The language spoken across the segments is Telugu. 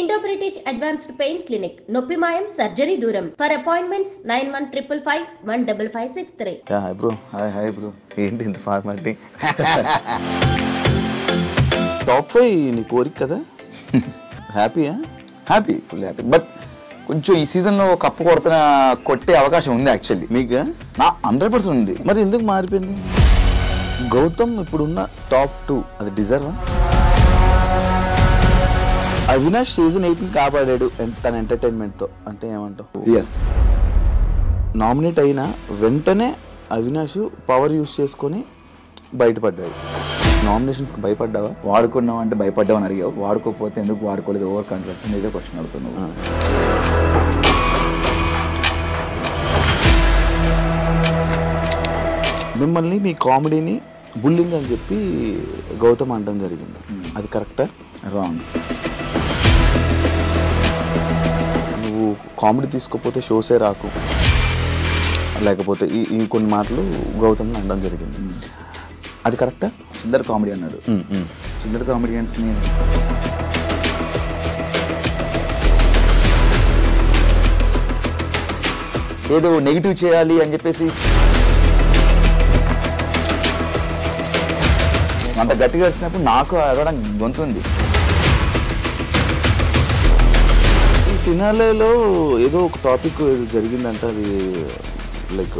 Indo British advanced pain clinic, నొప్పిమాయం సర్జరీ దూరం. For appointments 9155515563. Hi bro. Hi bro. ఏంటి ఇంత ఫార్మాలిటీ? టాప్ 5 నీ కోరిక కదా? హ్యాపీయా? Happy, full happy. బట్ కొంచెం ఈ సీజన్లో కప్పు కొట్టే అవకాశం ఉంది యాక్చువల్లీ. మీకు నా 100% ఉంది. మరి ఎందుకు మారిపోయింది? గౌతమ్ ఇప్పుడున్న టాప్ 2 అది డిజర్వా? అవినాష్ సీజన్ 8 కాపాడాడు తన ఎంటర్టైన్మెంట్తో అంటే ఏమంటావు? ఎస్. నామినేట్ అయినా వెంటనే అవినాష్ పవర్ యూస్ చేసుకొని బయటపడ్డాడు. నామినేషన్స్కి భయపడ్డావా? వాడుకున్నావు అంటే భయపడ్డావు అని అడిగావు. వాడుకోకపోతే ఎందుకు వాడుకోలేదు? ఓవర్ కాన్ఫిడెన్స్ ఇదే క్వశ్చన్ అడుగుతున్నావు. మిమ్మల్ని మీ కామెడీని బుల్లింగ్ అని చెప్పి గౌతమ్ అనడం జరిగింది. అది కరెక్టా? రాంగ్. నువ్వు కామెడీ తీసుకోకపోతే షోసే రాకు, లేకపోతే ఈ కొన్ని మాటలు గౌతమ్ని అనడం జరిగింది. అది కరెక్టా? చిల్లర కామెడీ అన్నాడు. చిల్లర కామెడియన్స్ని ఏదో నెగిటివ్ చేయాలి అని చెప్పేసి అంత గట్టిగా వచ్చినప్పుడు నాకు అరవడం గొంతుంది. ఈ ఫినాలేలో ఏదో ఒక టాపిక్ జరిగిందంట. అది లైక్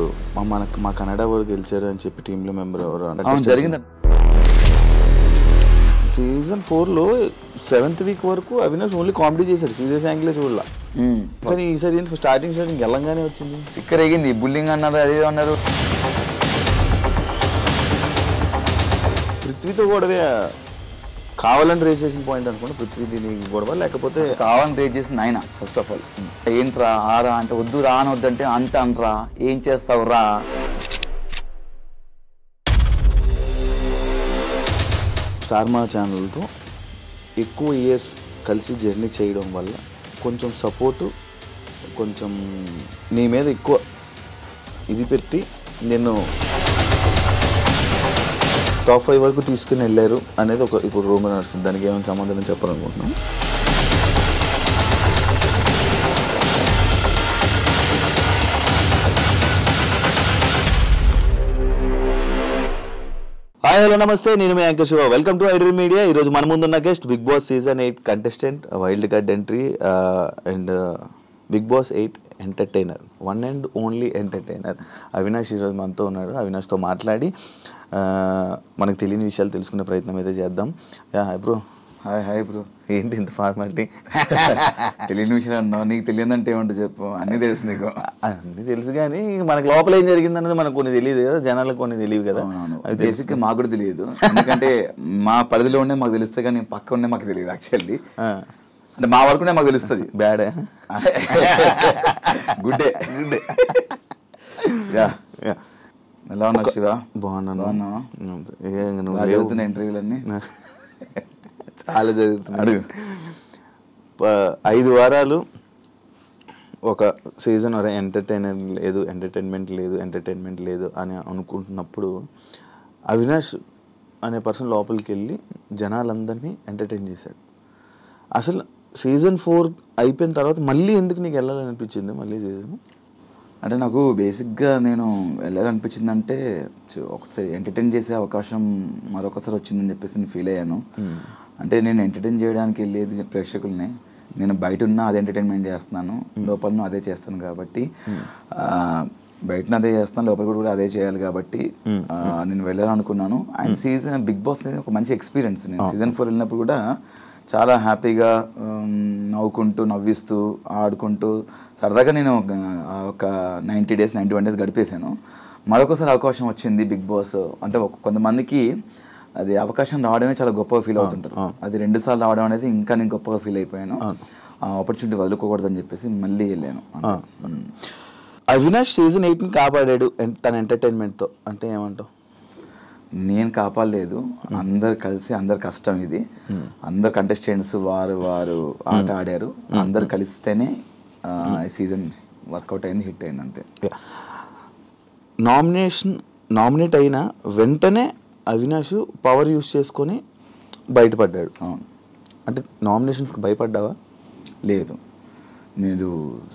మా కన్నడ వాళ్ళు గెలిచారు అని చెప్పి టీంలో మెంబర్ ఎవరు జరిగింది. సీజన్ 4లో 7th వీక్ వరకు అవినాష్ ఓన్లీ కామెడీ చేశాడు, సీరియస్ యాంగిలే చూడాల. కానీ ఈసారి స్టార్టింగ్ గెలంగానే వచ్చింది. ఇక్కడ ఎగింది, బుల్లింగ్ అన్నారు, అదేదో అన్నారు. పృథ్వీతో గొడవే కావాలని రేస్ చేసిన పాయింట్ అనుకోండి. పృథ్వీ దీనికి గొడవ, లేకపోతే కావాలని రేస్ చేసింది ఆయన. ఫస్ట్ ఆఫ్ ఆల్ ఏంట్రా ఆరా అంటే వద్దు, రా అని వద్దంటే అంట అనరా, ఏం చేస్తావు రా. స్టార్ మా ఛానల్తో ఎక్కువ ఇయర్స్ కలిసి జర్నీ చేయడం వల్ల కొంచెం సపోర్టు, కొంచెం నీ మీద ఎక్కువ ఇది పెట్టి నేను టాప్ 5 వరకు తీసుకుని వెళ్ళారు అనేది ఒక ఇప్పుడు రూమర్ నడుస్తుంది. దానికి ఏమైనా సమాధానం చెప్పాలనుకుంటున్నాను. హాయ్ హలో నమస్తే, నేను మీ anchor Shiva. Welcome to iDream media. ఈరోజు మన ముందున్న guest Bigg Boss season 8 contestant, wild card entry and Bigg Boss 8 entertainer, one and only entertainer Avinash ఈరోజు మనతో ఉన్నాడు. అవినాష్తో మాట్లాడి మనకు తెలియని విషయాలు తెలుసుకునే ప్రయత్నం అయితే చేద్దాం. Hi bro. Hi bro. ఏంటి ఇంత ఫార్మాలిటీ? తెలియని విషయాలు అన్నావు. నీకు తెలియదంటే ఏమంటూ చెప్పు. అన్నీ తెలుసు నీకు. అన్నీ తెలుసు, కానీ మనకు లోపల ఏం జరిగింది అన్నది మనకు కొన్ని తెలియదు కదా, జనాలకు కొన్ని తెలియదు కదా. అది బేసిక్గా మాకు కూడా తెలియదు. ఎందుకంటే మా పరిధిలో ఉండే మాకు తెలుస్తే, కానీ పక్క ఉండే మాకు తెలియదు యాక్చువల్లీ. అంటే మా వరకునే మాకు తెలుస్తుంది. బ్యాడే గుడ్డే. ఎలా ఉన్నావు శివ? బాగున్నాను. జరుగుతున్న ఇంటర్వ్యూలన్నీ చాలా జరుగుతున్నాడు. 5 వారాలు ఒక సీజన్ ఎంటర్టైన్మెంట్ లేదు అని అనుకుంటున్నప్పుడు అవినాష్ అనే పర్సన్ లోపలికి వెళ్ళి జనాలందరినీ ఎంటర్టైన్ చేశాడు. అసలు సీజన్ 4 అయిపోయిన తర్వాత మళ్ళీ ఎందుకు నీకు వెళ్ళాలని అనిపించింది మళ్ళీ సీజన్? అంటే నాకు బేసిక్గా నేను వెళ్ళాలనిపించిందంటే ఒకసారి ఎంటర్టైన్ చేసే అవకాశం మరొకసారి వచ్చిందని చెప్పేసి నేను ఫీల్ అయ్యాను. అంటే నేను ఎంటర్టైన్ చేయడానికి వెళ్ళేది ప్రేక్షకుల్ని, నేను బయట ఉన్నా అదే ఎంటర్టైన్మెంట్ చేస్తున్నాను, లోపల అదే చేస్తాను. కాబట్టి బయట అదే చేస్తాను, లోపల కూడా అదే చేయాలి. కాబట్టి నేను వెళ్ళాలనుకున్నాను. అండ్ సీజన్ బిగ్ బాస్ అనేది ఒక మంచి ఎక్స్పీరియన్స్. నేను సీజన్ 4 వెళ్ళినప్పుడు కూడా చాలా హ్యాపీగా నవ్వుకుంటూ, నవ్విస్తూ, ఆడుకుంటూ సరదాగా నేను ఒక 90 days 91 days గడిపేశాను. మరొకసారి అవకాశం వచ్చింది బిగ్ బాస్ అంటే కొంతమందికి అది అవకాశం రావడమే చాలా గొప్పగా ఫీల్ అవుతుంటారు. అది 2 సార్లు రావడం అనేది ఇంకా నేను గొప్పగా ఫీల్ అయిపోయాను. ఆ ఆపర్చునిటీ వదులుకోకూడదని చెప్పేసి మళ్ళీ వెళ్ళాను. అవినాష్ సీజన్ 8 కాపాడాడు తన ఎంటర్టైన్మెంట్తో అంటే ఏమంటావు? నేను కాపాడలేదు, అందరు కలిసి, అందరు కష్టం ఇది. అందరు కంటెస్టెంట్స్ వారు ఆట ఆడారు, అందరు కలిస్తేనే ఈ సీజన్ వర్కౌట్ అయింది, హిట్ అయింది అంతే. నామినేట్ అయిన వెంటనే అవినాష్ పవర్ యూస్ చేసుకొని బయటపడ్డాడు. అవును. అంటే నామినేషన్స్కి భయపడ్డావా? లేదు. నేను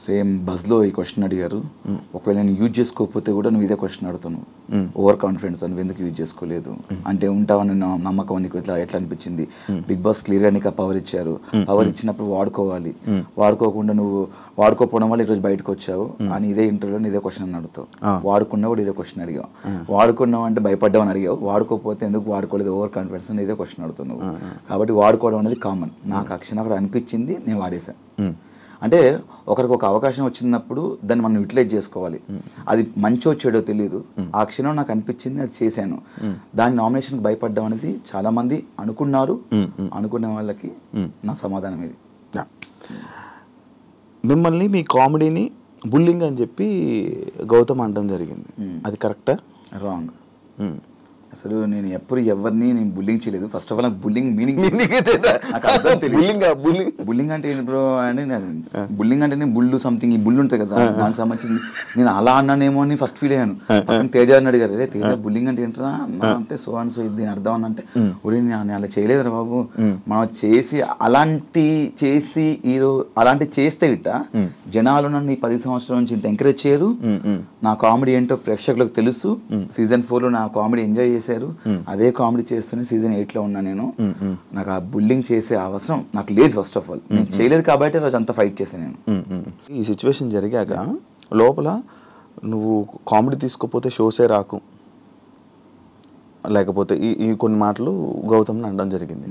సేమ్ బస్లో ఈ క్వశ్చన్ అడిగారు, ఒకవేళ నేను యూజ్ చేసుకోకపోతే కూడా నువ్వు ఇదే క్వశ్చన్ అడుగుతాను, ఓవర్ కాన్ఫిడెన్స్ నువ్వు ఎందుకు యూజ్ చేసుకోలేదు, అంటే ఉంటావని నమ్మకం నీకు ఎట్లా అనిపించింది, బిగ్ బాస్ క్లియర్గా నీకు పవర్ ఇచ్చారు, పవర్ ఇచ్చినప్పుడు వాడుకోవాలి, వాడుకోకుండా నువ్వు వాడుకోకపోవడం వల్ల ఈరోజు బయటకు వచ్చావు అని ఇదే ఇంటర్వ్యూలో ఇదే క్వశ్చన్ అని అడుగుతావు. వాడుకున్నా కూడా ఇదే క్వశ్చన్ అడిగావు, వాడుకున్నావు అంటే భయపడ్డావు అని అడిగావు, వాడుకోకపోతే ఎందుకు వాడుకోలేదు ఓవర్ కాన్ఫిడెన్స్ అని ఇదే క్వశ్చన్ అడుగుతావు. కాబట్టి వాడుకోవడం అనేది కామన్. నాకు ఆ క్షణం అక్కడ అనిపించింది, నేను వాడేశాను. అంటే ఒకరికి ఒక అవకాశం వచ్చినప్పుడు దాన్ని మనం యూటిలైజ్ చేసుకోవాలి. అది మంచో చెడో తెలియదు, ఆ క్షణం నాకు అనిపించింది, అది చేశాను. దాని నామినేషన్కి భయపడ్డం అనేది చాలా మంది అనుకున్నారు. అనుకునే వాళ్ళకి నా సమాధానం ఇది. మిమ్మల్ని మీ కామెడీని బుల్లింగ్ అని చెప్పి గౌతమ్ అనడం జరిగింది, అది కరెక్టా? రాంగ్. అసలు నేను ఎప్పుడు ఎవరిని నేను బుల్లింగ్ చేయలేదు. ఫస్ట్ ఆఫ్ ఆల్ నాకు బుల్లింగ్ మీనింగ్ బుల్లింగ్ అంటే ఏంటి బ్రో అని, బుల్లింగ్ అంటే నేను బుల్లు సంథింగ్ ఈ బుల్లు ఉంటుంది కదా, దానికి సంబంధించింది నేను అలా అన్నానేమో అని ఫస్ట్ ఫీల్ అయ్యాను. తేజ అని అడిగారు, అదే తేజ బుల్లింగ్ అంటే ఏంటరా అంటే సో అని సో దీని అర్థం అని అంటే, ఒరే నేను అలా చేయలేదురా బాబు, మనం చేసి అలాంటి చేస్తే ఇట్ట జనాలు నన్ను ఈ 10 సంవత్సరాల నుంచి ఇంత ఎంకరేజ్ చేయరు. నా కామెడీ ఏంటో ప్రేక్షకులకు తెలుసు. సీజన్ 4లో నా కామెడీ ఎంజాయ్ చేశారు, అదే కామెడీ చేస్తూనే సీజన్ 8లో ఉన్నా నేను. నాకు ఆ బుల్లింగ్ చేసే అవసరం నాకు లేదు. ఫస్ట్ ఆఫ్ ఆల్ నేను చేయలేదు కాబట్టి రోజు అంతా ఫైట్ చేశాను నేను. ఈ సిచ్యువేషన్ జరిగాక లోపల నువ్వు కామెడీ తీసుకోపోతే షోసే రాకు, లేకపోతే ఈ కొన్ని మాటలు గౌతమ్ని అనడం జరిగింది,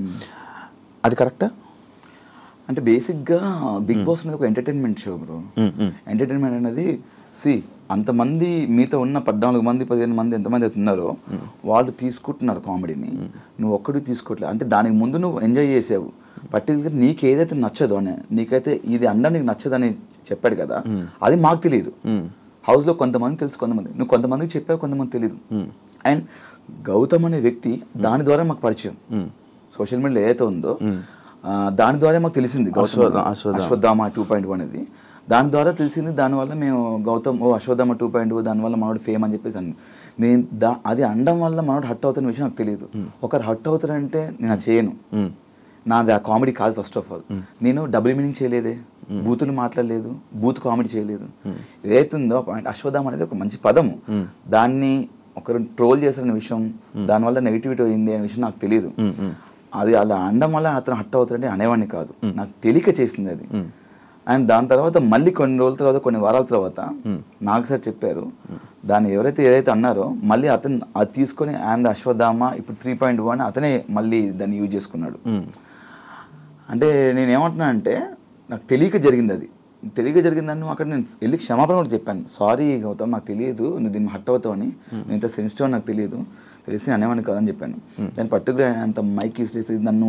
అది కరెక్టా? అంటే బేసిక్గా బిగ్ బాస్ అనేది ఒక ఎంటర్టైన్మెంట్ షో బ్రో. ఎంటర్టైన్మెంట్ అనేది అంతమంది మీతో ఉన్న 14 మంది 15 మంది ఎంతమంది అవుతున్నారో వాళ్ళు తీసుకుంటున్నారు కామెడీని, నువ్వు ఒక్కడికి తీసుకోవట్లేదు. అంటే దానికి ముందు నువ్వు ఎంజాయ్ చేసావు, పర్టికులర్ నీకు ఏదైతే నచ్చదో అని, నీకైతే ఇది అనడం నీకు నచ్చదని చెప్పాడు కదా, అది మాకు తెలియదు. హౌస్లో కొంతమంది తెలుసు, నువ్వు కొంతమందికి చెప్పావు, కొంతమంది తెలియదు. అండ్ గౌతమ్ అనే వ్యక్తి దాని ద్వారా మాకు పరిచయం, సోషల్ మీడియాలో ఏదైతే ఉందో దాని ద్వారా మాకు తెలిసింది అశ్వత్థామ 2.1 అనేది. దాని ద్వారా తెలిసింది, దానివల్ల మేము గౌతమ్ అశ్వత్థామ 2.0 దానివల్ల మనోడు ఫేమ్ అని చెప్పేసి నేను అది అనడం వల్ల మనోడు హట్ అవుతున్న విషయం నాకు తెలియదు. ఒకరు హట్ అవుతారంటే నేను అది చేయను, నాది ఆ కామెడీ కాదు. ఫస్ట్ ఆఫ్ ఆల్ నేను డబుల్ మీనింగ్ చేయలేదే, బూతులు మాట్లాడలేదు, బూత్ కామెడీ చేయలేదు. ఏదైతుందో పాయింట్ అశ్వత్థామ అనేది ఒక మంచి పదము, దాన్ని ఒకరు ట్రోల్ చేసిన విషయం, దానివల్ల నెగిటివిటీ అయింది అనే విషయం నాకు తెలియదు. అది అలా అనడం వల్ల అతను హట్ అవుతాడంటే అనేవాడిని కాదు, నాకు తెలియక చేసింది అది. అండ్ దాని తర్వాత మళ్ళీ కొన్ని రోజుల తర్వాత కొన్ని వారాల తర్వాత నాకు సార్ చెప్పారు, దాన్ని ఏదైతే అన్నారో మళ్ళీ అతను అది తీసుకొని ఆయన అశ్వత్థామ ఇప్పుడు 3.1 అతనే మళ్ళీ దాన్ని యూజ్ చేసుకున్నాడు. అంటే నేనేమంటున్నా అంటే నాకు తెలియక జరిగింది, అది తెలియక జరిగిందని అక్కడ నేను వెళ్ళి క్షమాపణ కూడా చెప్పాను, సారీ గౌతమ్ నాకు తెలియదు నువ్వు దీన్ని హట్ అవుతావని, నేను ఇంత సెన్సిటివ్ అని నాకు తెలియదు, తెలిసి అనేవాడిని కాదని చెప్పాను. దాన్ని పర్టికులర్ అంత మైక్ యూస్ చేసి నన్ను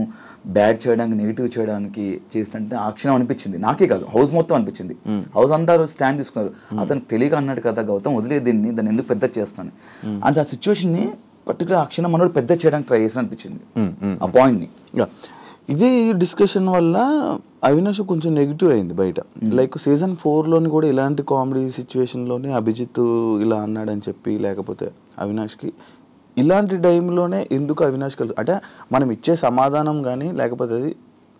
బ్యాడ్ చేయడానికి నెగిటివ్ చేయడానికి చేసినట్టే ఆ క్షణం అనిపించింది. నాకే కాదు హౌస్ మొత్తం అనిపించింది. హౌస్ అంతా స్టాండ్ తీసుకున్నారు, అతను తెలియక అన్నాడు కదా గౌతమ్ వదిలేదు దీన్ని, దాన్ని ఎందుకు పెద్ద చేస్తాను అంటే ఆ సిచ్యువేషన్ని పర్టికులర్ ఆ క్షణం మనోడు పెద్ద చేయడానికి ట్రై చేసిన అనిపించింది ఆ పాయింట్ని. ఇదే డిస్కషన్ వల్ల అవినాష్ కొంచెం నెగిటివ్ అయింది బయట. లైక్ సీజన్ 4లోని కూడా ఇలాంటి కామెడీ సిచ్యువేషన్లోనే అభిజిత్ ఇలా అన్నాడని చెప్పి, లేకపోతే అవినాష్కి ఇలాంటి టైంలోనే ఎందుకు అవినాష్ అంటే మనం ఇచ్చే సమాధానం కానీ లేకపోతే అది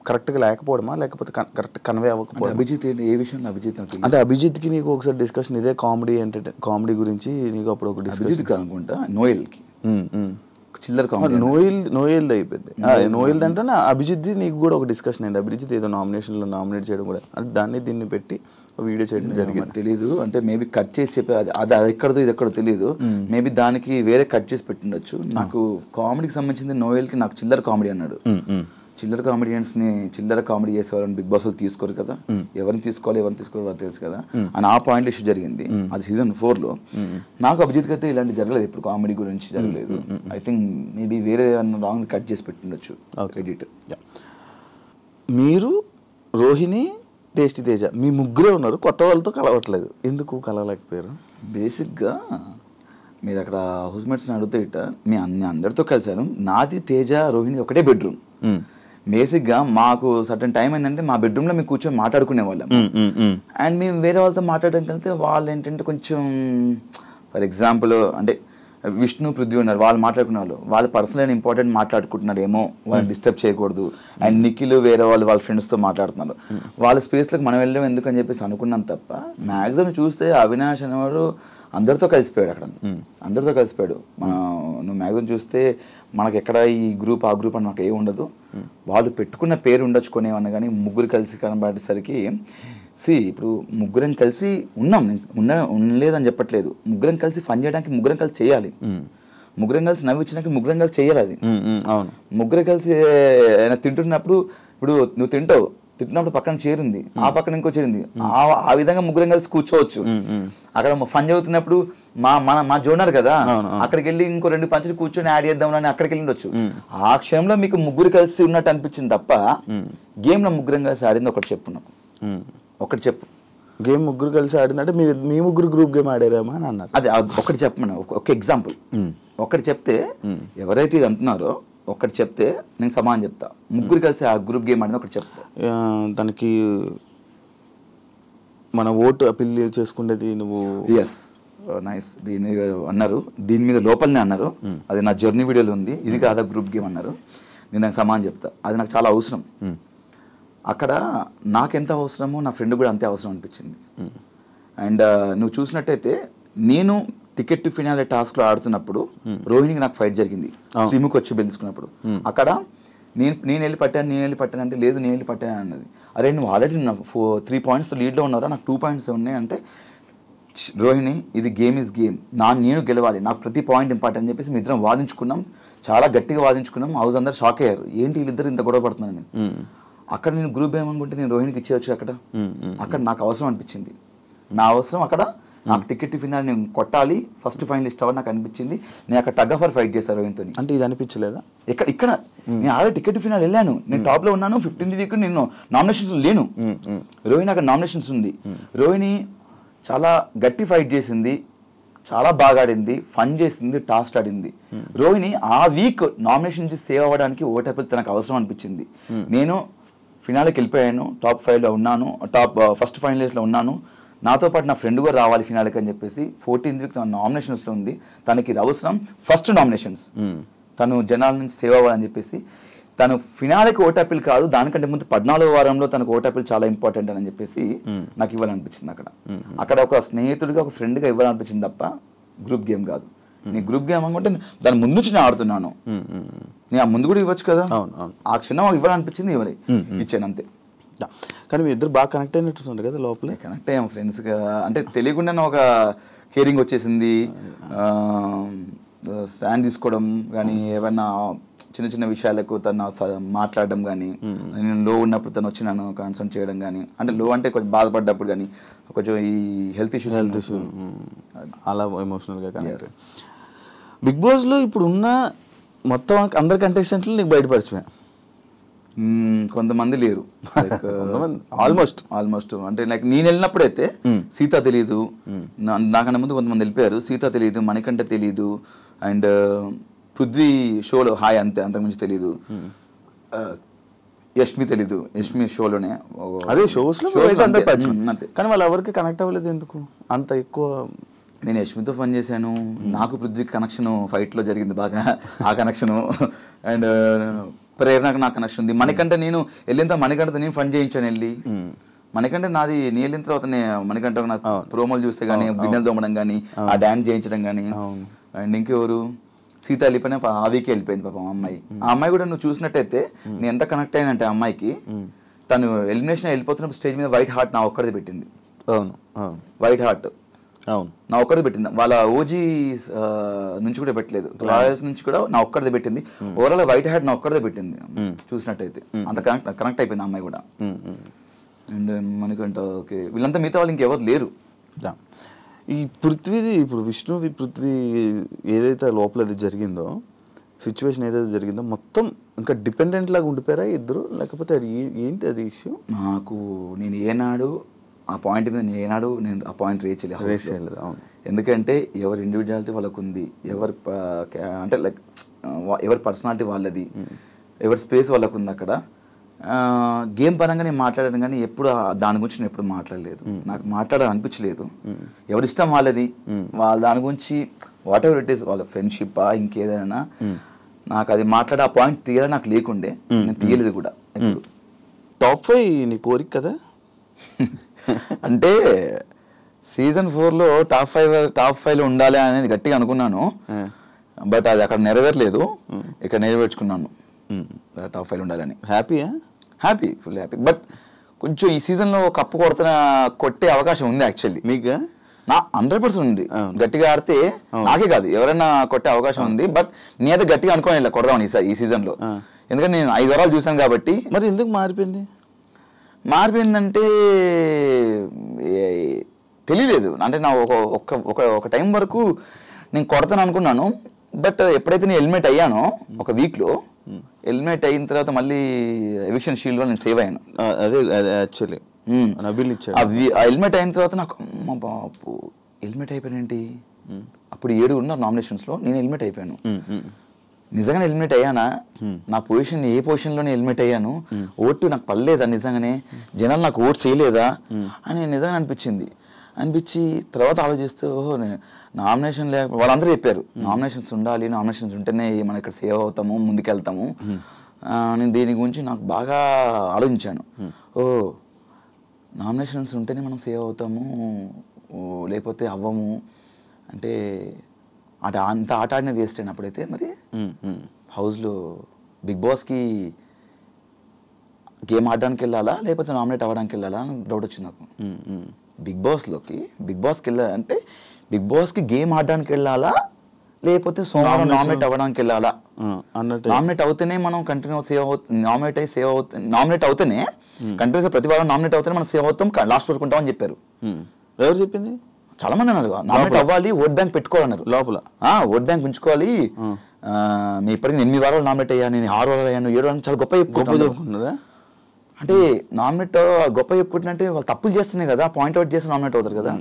కరెక్ట్గా లేకపోవడమా, లేకపోతే కరెక్ట్ కన్వే అవ్వకపోవడం? అభిజిత్ ఏ విషయంలో అభిజిత్ అంటే అభిజిత్కి నీకు ఒకసారి డిస్కషన్ ఇదే కామెడీ గురించి నీకు అప్పుడు ఒక డిస్కషన్ అనుకుంటా, నోయల్కి చిల్లర నోయల్ది అయిపోయింది. నోయల్ది అంటే అభిజిత్ నీకు కూడా ఒక డిస్కషన్ అయింది, అభిజిత్ ఏదో నామినేషన్లో నామినేట్ చేయడం కూడా, అంటే దాన్ని దీన్ని పెట్టి వీడియో చేయడం జరిగింది. తెలీదు అంటే మేబీ కట్ చేసి చెప్పే అది ఎక్కడదో ఇది ఎక్కడో తెలియదు, మేబీ దానికి వేరే కట్ చేసి పెట్టిండొచ్చు. నాకు కామెడీకి సంబంధించింది నోయల్కి నాకు చిల్లర కామెడీ అన్నాడు. చిల్లర కామెడియన్స్ని చిల్లర కామెడీ చేసేవాళ్ళని బిగ్ బాస్ తీసుకోరు కదా, ఎవరిని తీసుకోవాలి ఎవరిని తీసుకోవాలి తెలుసు కదా అని ఆ పాయింట్ ఇష్యూ జరిగింది. అది సీజన్ 4లో. నాకు అభిజిత్ అయితే ఇలాంటి జరగలేదు, ఇప్పుడు కామెడీ గురించి జరగలేదు. ఐ థింక్ మేబీ వేరే రాంగ్ కట్ చేసి పెట్టిండొచ్చు ఎడిట్. మీరు రోహిణి టేస్టీ తేజ మీ ముగ్గురే ఉన్నారు, కొత్త వాళ్ళతో కలవట్లేదు, ఎందుకు కలవలేకపోయారు? బేసిక్గా మీరు అక్కడ హౌస్మేట్స్ని అడిగితే ఇట్ట అందరితో కలిసాను. నాది తేజ రోహిణి ఒకటే బెడ్రూమ్. బేసిక్గా మాకు సర్టన్ టైం ఏంటంటే మా బెడ్రూమ్లో మేము కూర్చొని మాట్లాడుకునే వాళ్ళం. అండ్ మేము వేరే వాళ్ళతో మాట్లాడడానికి వెళ్తే వాళ్ళు ఏంటంటే కొంచెం ఫర్ ఎగ్జాంపుల్ అంటే విష్ణు పృథ్వీ ఉన్నారు, వాళ్ళు మాట్లాడుకున్న వాళ్ళు పర్సనల్ అండ్ ఇంపార్టెంట్ మాట్లాడుకుంటున్నారేమో, వాళ్ళని డిస్టర్బ్ చేయకూడదు. అండ్ నిఖిల్ వేరే వాళ్ళ ఫ్రెండ్స్తో మాట్లాడుతున్నారు, వాళ్ళ స్పేస్లోకి మనం వెళ్ళడం ఎందుకని చెప్పేసి అనుకున్నాం తప్ప మ్యాక్సిమం చూస్తే అవినాష్ అనేవాడు అందరితో కలిసిపోయాడు. అక్కడ అందరితో కలిసిపోయాడు. నువ్వు మ్యాక్సిమం చూస్తే మనకి ఎక్కడ ఈ గ్రూప్ ఆ గ్రూప్ అని నాకు ఏమి ఉండదు. వాళ్ళు పెట్టుకున్న పేరు ఉండొచ్చుకునేవన్నా కానీ ముగ్గురు కలిసి కనబడేసరికి ఇప్పుడు ముగ్గురం కలిసి ఉండలేదని చెప్పట్లేదు, ముగ్గురం కలిసి ఫన్ చేయడానికి ముగ్గురం కలిసి చేయాలి, ముగ్గురం కలిసి నవ్వించడానికి ముగ్గురం కలిసి చేయాలి. అది అవును, ముగ్గురం కలిసి తింటున్నప్పుడు ఇప్పుడు నువ్వు తింటున్నప్పుడు పక్కన చేరింది, ఆ పక్కన ఇంకో చేరింది, ఆ విధంగా ముగ్గురం కలిసి కూర్చోవచ్చు. అక్కడ ఫన్ చదువుతున్నప్పుడు మా జోనర్ కదా, అక్కడికి వెళ్ళి ఇంకో 2 పంచులు కూర్చొని యాడ్ చేద్దామని అక్కడికి వెళ్ళి ఉండొచ్చు. ఆ క్షణంలో మీకు ముగ్గురు కలిసి ఉన్నట్టు అనిపించింది తప్ప గేమ్ లో ముగ్గురం కలిసి ఆడింది ఒకటి చెప్పు నాకు, ఒకటి చెప్పు. గేమ్ ముగ్గురు కలిసి ఆడిందంటే మీ ముగ్గురు గ్రూప్ గేమ్ ఆడారేమో అని అన్నారు. అదే ఒకటి చెప్పమన్నా, ఒక ఎగ్జాంపుల్ ఒకటి చెప్తే, ఎవరైతే ఇది అంటున్నారో ఒకటి చెప్తే నేను సమానం చెప్తా. ముగ్గురు కలిసి ఆ గ్రూప్ గేమ్ ఆడింది ఒకటి చెప్తా. దానికి మన ఓటు అపీల్ చేసుకునేది నువ్వు. Yes, nice. దీని అన్నారు, దీని మీద లోపలనే అన్నారు, అది నా జర్నీ వీడియోలో ఉంది, ఇది కాదా గ్రూప్ గేమ్ అన్నారు. నేను దానికి సమానం చెప్తా. అది నాకు చాలా అవసరం. అక్కడ నాకెంత అవసరమో నా ఫ్రెండ్ కూడా అంతే అవసరం అనిపించింది. అండ్ నువ్వు చూసినట్టయితే నేను టికెట్ టు ఫినాలే టాస్క్లో ఆడుతున్నప్పుడు రోహిణికి నాకు ఫైట్ జరిగింది, శ్రీముఖి వచ్చి బెలుచుకున్నప్పుడు. అక్కడ నేను వెళ్ళి పట్టాను అంటే లేదు నేను వెళ్ళి పట్టాను అన్నది. అరే నువ్వు ఆల్రెడీ 3 పాయింట్స్ లీడ్లో ఉన్నారా, నాకు 2 పాయింట్స్ ఉన్నాయి అంటే, రోహిణి ఇది గేమ్ ఈజ్ గేమ్, నేను గెలవాలి, నాకు ప్రతి పాయింట్ ఇంపార్టెంట్ అని చెప్పేసి మీ ఇద్దరం వాదించుకున్నాం, చాలా గట్టిగా వాదించుకున్నాం. హౌస్ అందరు షాక్ అయ్యారు, ఏంటి వీళ్ళిద్దరు ఇంత గొడవ పడుతున్నాను. అక్కడ నేను గ్రూప్ ఏమనుకుంటే నేను రోహిణికి ఇచ్చేయచ్చు. అక్కడ నాకు అవసరం అనిపించింది, నా అవసరం అక్కడ నాకు టికెట్ ఫినాల్ నేను కొట్టాలి, ఫస్ట్ ఫైనలిస్ట్ అవ్వాలి నాకు అనిపించింది. నేను అక్కడ టగ్ ఆఫ్ వార్ ఫైట్ చేశాను రోహిణ్తో. అంటే ఇది అనిపించలేదా? ఇక్కడ నేను ఆల్రెడీ టికెట్ ఫినాల్ వెళ్ళాను, నేను టాప్లో ఉన్నాను, 15th వీక్ నేను నామినేషన్స్ లేను. రోహిణి అక్కడ నామినేషన్స్ ఉంది. రోహిణి చాలా గట్టి ఫైట్ చేసింది, చాలా బాగా ఆడింది, ఫన్ చేసింది, టాస్క్ ఆడింది. రోహిణి ఆ వీక్ నామినేషన్ నుంచి సేవ్ అవ్వడానికి ఓటేపల్ తనకు అవసరం అనిపించింది. నేను ఫినాల్కి వెళ్ళిపోయాను, టాప్ 5లో ఉన్నాను, ఫస్ట్ ఫైనలిస్ట్లో ఉన్నాను, నాతో పాటు నా ఫ్రెండ్ కూడా రావాలి ఫినాల్కి అని చెప్పేసి 14th వీక్ నామినేషన్స్లో ఉంది. తనకి ఇది అవసరం, ఫస్ట్ నామినేషన్స్, తను జనాల నుంచి సేవ్ అవ్వాలని చెప్పేసి తను ఫినాల్కి ఓట్ అప్పీల్ కాదు, దానికంటే ముందు 14వ వారంలో తనకు ఓట్ అప్పీల్ చాలా ఇంపార్టెంట్ అని చెప్పేసి నాకు ఇవ్వాలనిపించింది. అక్కడ ఒక స్నేహితుడిగా ఒక ఫ్రెండ్గా ఇవ్వాలనిపించింది తప్ప గ్రూప్ గేమ్ కాదు. నీ గ్రూప్ గేమ్ అనుకుంటే దాని ముందు నుంచి నేను ఆడుతున్నాను, నేను ఆ ముందు కూడా ఇవ్వచ్చు కదా. ఆ క్షణం ఇవ్వాలనిపించింది, ఇచ్చాను అంతే. కానీ మీ ఇద్దరు బాగా కనెక్ట్ అయినట్టున్నారు కదా లోపలే. కనెక్ట్ అయ్యాము ఫ్రెండ్స్గా, అంటే తెలియకుండానే ఒక కేరింగ్ వచ్చేసింది. స్టాండ్ తీసుకోవడం కానీ, ఏమైనా చిన్న చిన్న విషయాలకు తను మాట్లాడడం కానీ, నేను లో ఉన్నప్పుడు తను వచ్చి నన్ను కన్సల్ట్ చేయడం కానీ, అంటే లో అంటే కొంచెం బాధపడ్డప్పుడు కానీ, కొంచెం ఈ హెల్త్ ఇష్యూ అలా ఎమోషనల్గా కనెక్ట్. బిగ్ బాస్లో ఇప్పుడు ఉన్న మొత్తం అందరి కంటెస్టెంట్లు నీకు బయటపరిచమే, కొంతమంది లేరు, ఆల్మోస్ట్ అంటే లైక్ నేను వెళ్ళినప్పుడైతే సీత తెలీదు, నాకన్నా ముందు కొంతమంది వెళ్ళిపోయారు. సీత తెలీదు, మణికంఠ తెలీదు, అండ్ పృథ్వీ షోలో హాయ్ అంతే, అంతకుమించి తెలీదు. యష్మి తెలీదు, యష్మి షోలోనే అదే షోస్లో అంతే. కానీ వాళ్ళు ఎవరికి కనెక్ట్ అవ్వలేదు ఎందుకు అంత ఎక్కువ? నేను యష్మితో ఫన్ చేశాను, నాకు పృథ్వీకి కనెక్షన్ ఫైట్లో జరిగింది బాగా, ఆ కనెక్షను. అండ్ ప్రేరణకు నాకు కనెక్షన్ ఉంది. మణికంఠ నేను వెళ్ళిన మణికంఠతో నేను ఫన్ చేయించాను వెళ్ళి. మణికంఠ నాది నేను వెళ్ళిన తర్వాత మణికంఠ నాకు ప్రోమోలు చూస్తే కానీ, గిన్నెలు తోమడం కానీ, ఆ డాన్స్ చేయించడం కానీ. అండ్ ఇంకెవరు, సీత వెళ్ళిపోయినా ఆ వీకే వెళ్ళిపోయింది పాపం అమ్మాయి. ఆ అమ్మాయి కూడా నువ్వు చూసినట్టయితే నేను ఎంత కనెక్ట్ అయ్యానంటే ఆ అమ్మాయికి, తను ఎలిమినేషన్ వెళ్ళిపోతున్నప్పుడు స్టేజ్ మీద వైట్ హార్ట్ నా ఒక్కడిది పెట్టింది. వైట్ హార్ట్ నా ఒక్కడిది పెట్టింది, వాళ్ళ ఓజీ నుంచి కూడా పెట్టలేదు, రాయల్స్ నుంచి కూడా నా ఒక్కడిది పెట్టింది. ఓవరాల్ వైట్ హార్ట్ నా ఒక్కడిదే పెట్టింది చూసినట్టయితే. అంత కనెక్ట్ అయిపోయింది అమ్మాయి కూడా. అండ్ మనకంట ఓకే, వీళ్ళంతా మిగతా వాళ్ళు ఇంకెవరు లేరు. ఈ పృథ్వీది ఇప్పుడు పృథ్వీ ఏదైతే లోపల అది జరిగిందో, సిచ్యువేషన్ ఏదైతే జరిగిందో మొత్తం ఇంకా డిపెండెంట్ లాగా ఉండిపోయారా ఇద్దరు, లేకపోతే అది ఏంటి అది ఇష్యూ? నాకు నేను ఏనాడు ఆ పాయింట్ మీద నేను ఆ పాయింట్ రేస్ చేయలేదు. ఎందుకంటే ఎవరి ఇండివిజువాలిటీ వాళ్ళకు ఉంది, అంటే లైక్ ఎవరి పర్సనాలిటీ వాళ్ళది, ఎవరి స్పేస్ వాళ్ళకు ఉంది. అక్కడ గేమ్ పరంగా నేను మాట్లాడాను కానీ ఎప్పుడు దాని గురించి నేను ఎప్పుడు మాట్లాడలేదు, నాకు మాట్లాడాలని అనిపించలేదు. ఎవరిష్టం వాళ్ళది, వాళ్ళ దాని గురించి వాట్ ఎవర్ ఇట్ ఈస్, వాళ్ళ ఫ్రెండ్షిప్ ఇంకేదైనా నాకు అది మాట్లాడే ఆ పాయింట్ తీయాలని నాకు లేకుండే, నేను తీయలేదు కూడా ఎప్పుడు. టాప్ 5 నీ కోరిక కదా? అంటే సీజన్ 4లో టాప్ 5లో ఉండాలి అనేది గట్టిగా అనుకున్నాను, బట్ అది అక్కడ నెరవేరలేదు, ఇక్కడ నెరవేర్చుకున్నాను టాప్ 5లో ఉండాలని. Happy, full happy. బట్ కొంచెం ఈ సీజన్లో కప్పు కొట్టే అవకాశం ఉంది యాక్చువల్లీ. మీకు నా 100% ఉంది, గట్టిగా ఆడితే నాకే కాదు ఎవరైనా కొట్టే అవకాశం ఉంది. బట్ నేనైతే గట్టిగా అనుకోని కొడదామని ఈ సీజన్లో, ఎందుకంటే నేను 5 వారాలు చూసాను కాబట్టి. మరి ఎందుకు మారిపోయిందంటే తెలియలేదు. అంటే నా ఒక టైం వరకు నేను కొడతాను అనుకున్నాను, బట్ ఎప్పుడైతే నేను ఎలిమినేట్ అయ్యానో ఒక వీక్లో, ఎలిమినేట్ అయిన తర్వాత మళ్ళీ ఎవిక్షన్ షీల్డ్లో నేను సేవ్ అయ్యాను. అదే యాక్చువల్లీ ఎలిమినేట్ అయిన తర్వాత నాకు అమ్మ బాబు ఎలిమినేట్ అయిపోయానేంటి, అప్పుడు 7 ఉన్నారు నామినేషన్స్లో, నేను ఎలిమినేట్ అయిపోయాను. నిజంగానే ఎలిమినేట్ అయ్యానా, నా పొజిషన్ ఏ పొజిషన్లోనే ఎలిమినేట్ అయ్యాను, ఓటు నాకు పడలేదా, నిజంగానే జనాలు నాకు ఓటు చేయలేదా అని నిజంగా అనిపించి తర్వాత ఆలోచిస్తే ఓహో నామినేషన్ వాళ్ళందరూ చెప్పారు నామినేషన్స్ ఉండాలి, నామినేషన్స్ ఉంటేనే మనం ఇక్కడ సేవ్ అవుతాము, ముందుకెళ్తాము. నేను దీని గురించి నాకు బాగా ఆలోచించాను. నామినేషన్స్ ఉంటేనే మనం సేవ్ అవుతాము, లేకపోతే అవ్వము అంటే అంత ఆట ఆడిన వేస్ట్ అయిన అప్పుడైతే మరి హౌస్లో బిగ్ బాస్కి గేమ్ ఆడడానికి వెళ్ళాలా లేకపోతే నామినేట్ అవ్వడానికి వెళ్ళాలా అని డౌట్ వచ్చింది నాకు. బిగ్ బాస్కి వెళ్ళాలంటే బిగ్ బాస్కి గేమ్ ఆడడానికి వెళ్ళాలా లేకపోతే సోమవారం నామినేట్ అవ్వడానికి వెళ్ళాలా అన్నట్టు. నామినేట్ అవుతేనే మనం కంటిన్యూ సేవ్ అవుతుంది, నామినేట్ అవుతేనే కంటిన్యూస్ ప్రతి వారం నామినేట్ అవుతేనే మనం సేవ్ అవుతాం, లాస్ట్ వరకు ఉంటాం అని చెప్పారు. ఎవరు చెప్పింది? చాలా మంది అన్నారు నామినేట్ అవ్వాలి, ఓట్ బ్యాంక్ పెట్టుకోవాలన్నారు లోపల, ఓట్ బ్యాంక్ ఉంచుకోవాలి. మీ ఇప్పటికీ 8 వారాలు నామినేట్ అయ్యాను, నేను 6 వారాలు అయ్యాను, 7 వారాలు, చాలా గొప్ప చెప్పుకుంటున్నారా. అంటే నామినేట్ గొప్ప చెప్పుకుంటున్నట్టే వాళ్ళు తప్పులు చేస్తున్నాయి కదా, పాయింట్అవుట్ చేసి నామినేట్ అవుతారు కదా.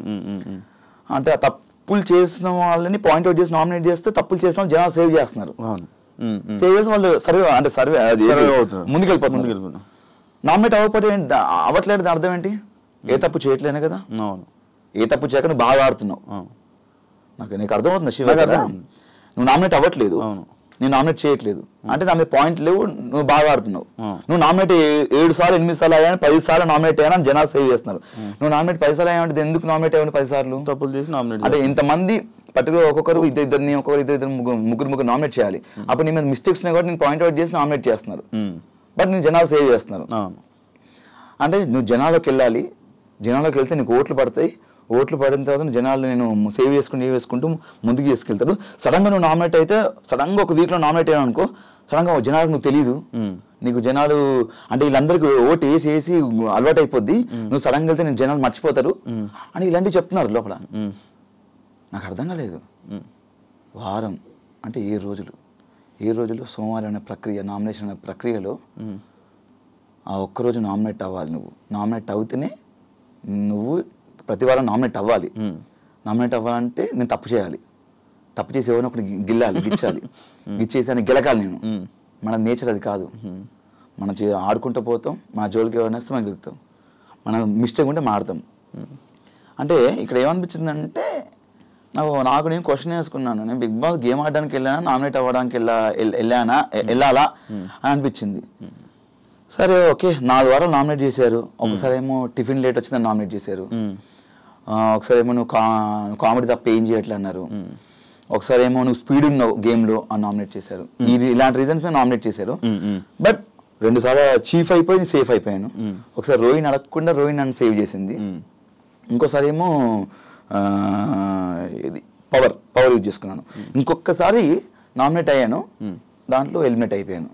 అంటే ఆ తప్పులు చేసిన వాళ్ళని పాయింట్అవుట్ చేసి నామినేట్ చేస్తే తప్పులు చేసిన వాళ్ళు జనాలు సేవ్ చేస్తున్నారు, సేవ్ చేసిన వాళ్ళు సర్వే ముందుకెళ్ళిపోతున్నారు. నామినేట్ అవ్వట్లేదు అర్థం ఏంటి? ఏ తప్పు చేయట్లేనే కదా, ఏ తప్పు చేయక నువ్వు బాగా ఆడుతున్నావు. నీకు అర్థమవుతుంది శివ కదా, నువ్వు నామినేట్ అవ్వట్లేదు, నేను నామినేట్ చేయట్లేదు అంటే నా మీద పాయింట్ లేవు, నువ్వు బాగా ఆడుతున్నావు. నువ్వు నామినేట్ 7 సార్లు 8 సార్లు అయ్యాను, 10 సార్లు నామినేట్ అయ్యాను జనాలు సేవ్ చేస్తున్నారు. నువ్వు నామినేట్ 10 సార్లు అయ్యానంటే ఎందుకు నామినేట్ అయ్యాను 10 సార్లు? తప్పులు చేసి నామినేట్ అంటే ఇంతమంది పర్టికులర్ ఒక్కొక్కరు ఇద్దరు ముగ్గురు నామినేట్ చేయాలి. అప్పుడు నీ మీద మిస్టేక్స్ ఉన్నాయి కాబట్టి నేను పాయింట్అవుట్ చేసి నామినేట్ చేస్తున్నారు, బట్ నేను జనాలు సేవ్ చేస్తున్నారు. అంటే నువ్వు జనాల్లోకి వెళ్ళాలి, జనాల్లోకి వెళ్తే నీకు ఓట్లు పడతాయి, ఓట్లు పడిన తర్వాత జనాలు నేను సేవ్ వేసుకుంటూ ముందుకు తీసుకెళ్తారు. సడన్గా నువ్వు నామినేట్ అయితే, సడన్గా ఒక వీక్లో నామినేట్ అయ్యావు అనుకో, సడన్గా జనాలకు నువ్వు తెలీదు, నీకు జనాలు అంటే వీళ్ళందరికీ ఓటు వేసి అలవాటు అయిపోద్ది, నువ్వు సడన్గా వెళ్తే నేను జనాలు మర్చిపోతారు అని ఇలాంటివి చెప్తున్నారు లోపల. నాకు అర్థం కాలేదు. వారం అంటే 7 రోజులు సోమవారం అనే ప్రక్రియ, నామినేషన్ అనే ప్రక్రియలో ఆ ఒక్కరోజు నామినేట్ అవ్వాలి. నువ్వు నామినేట్ అవుతేనే నువ్వు ప్రతి వారం నామినేట్ అవ్వాలి. నామినేట్ అవ్వాలంటే నేను తప్పు చేయాలి, తప్పు చేసి ఎవరిని ఒకటి గిచ్చేసి అని గెలకాలి నేను. మన నేచర్ అది కాదు. మనం ఆడుకుంటూ పోతాం, మన జోలికి ఎవరైనా వస్తే మనం గెలుస్తాం, మనం మిస్టేక్ ఉంటే మాడతాం. అంటే ఇక్కడ ఏమనిపించిందంటే నాకు నేను క్వశ్చన్ వేసుకున్నాను, నేను బిగ్ బాస్ గేమ్ ఆడడానికి వెళ్ళానా, నామినేట్ అవ్వడానికి వెళ్ళాలా అని అనిపించింది. సరే ఓకే, 4 వారాలు నామినేట్ చేశారు. ఒకసారి ఏమో టిఫిన్ లేట్ వచ్చిందని నామినేట్ చేశారు, ఒకసారి ఏమో నువ్వు కామెడీ తప్ప ఏం చేయట్లే అన్నారు, ఒకసారి ఏమో నువ్వు స్పీడ్ ఉన్నావు గేమ్లో అని నామినేట్ చేశారు. ఇలాంటి రీజన్స్ మీద నామినేట్ చేశారు. బట్ 2 సార్లు చీఫ్ అయిపోయి నేను సేఫ్ అయిపోయాను. ఒకసారి రోహిణి అడగకుండా రోహిణి నన్ను సేవ్ చేసింది. ఇంకోసారి ఏమో ఇది పవర్ యూజ్ చేసుకున్నాను. ఇంకొకసారి నామినేట్ అయ్యాను, దాంట్లో ఎలిమినేట్ అయిపోయాను.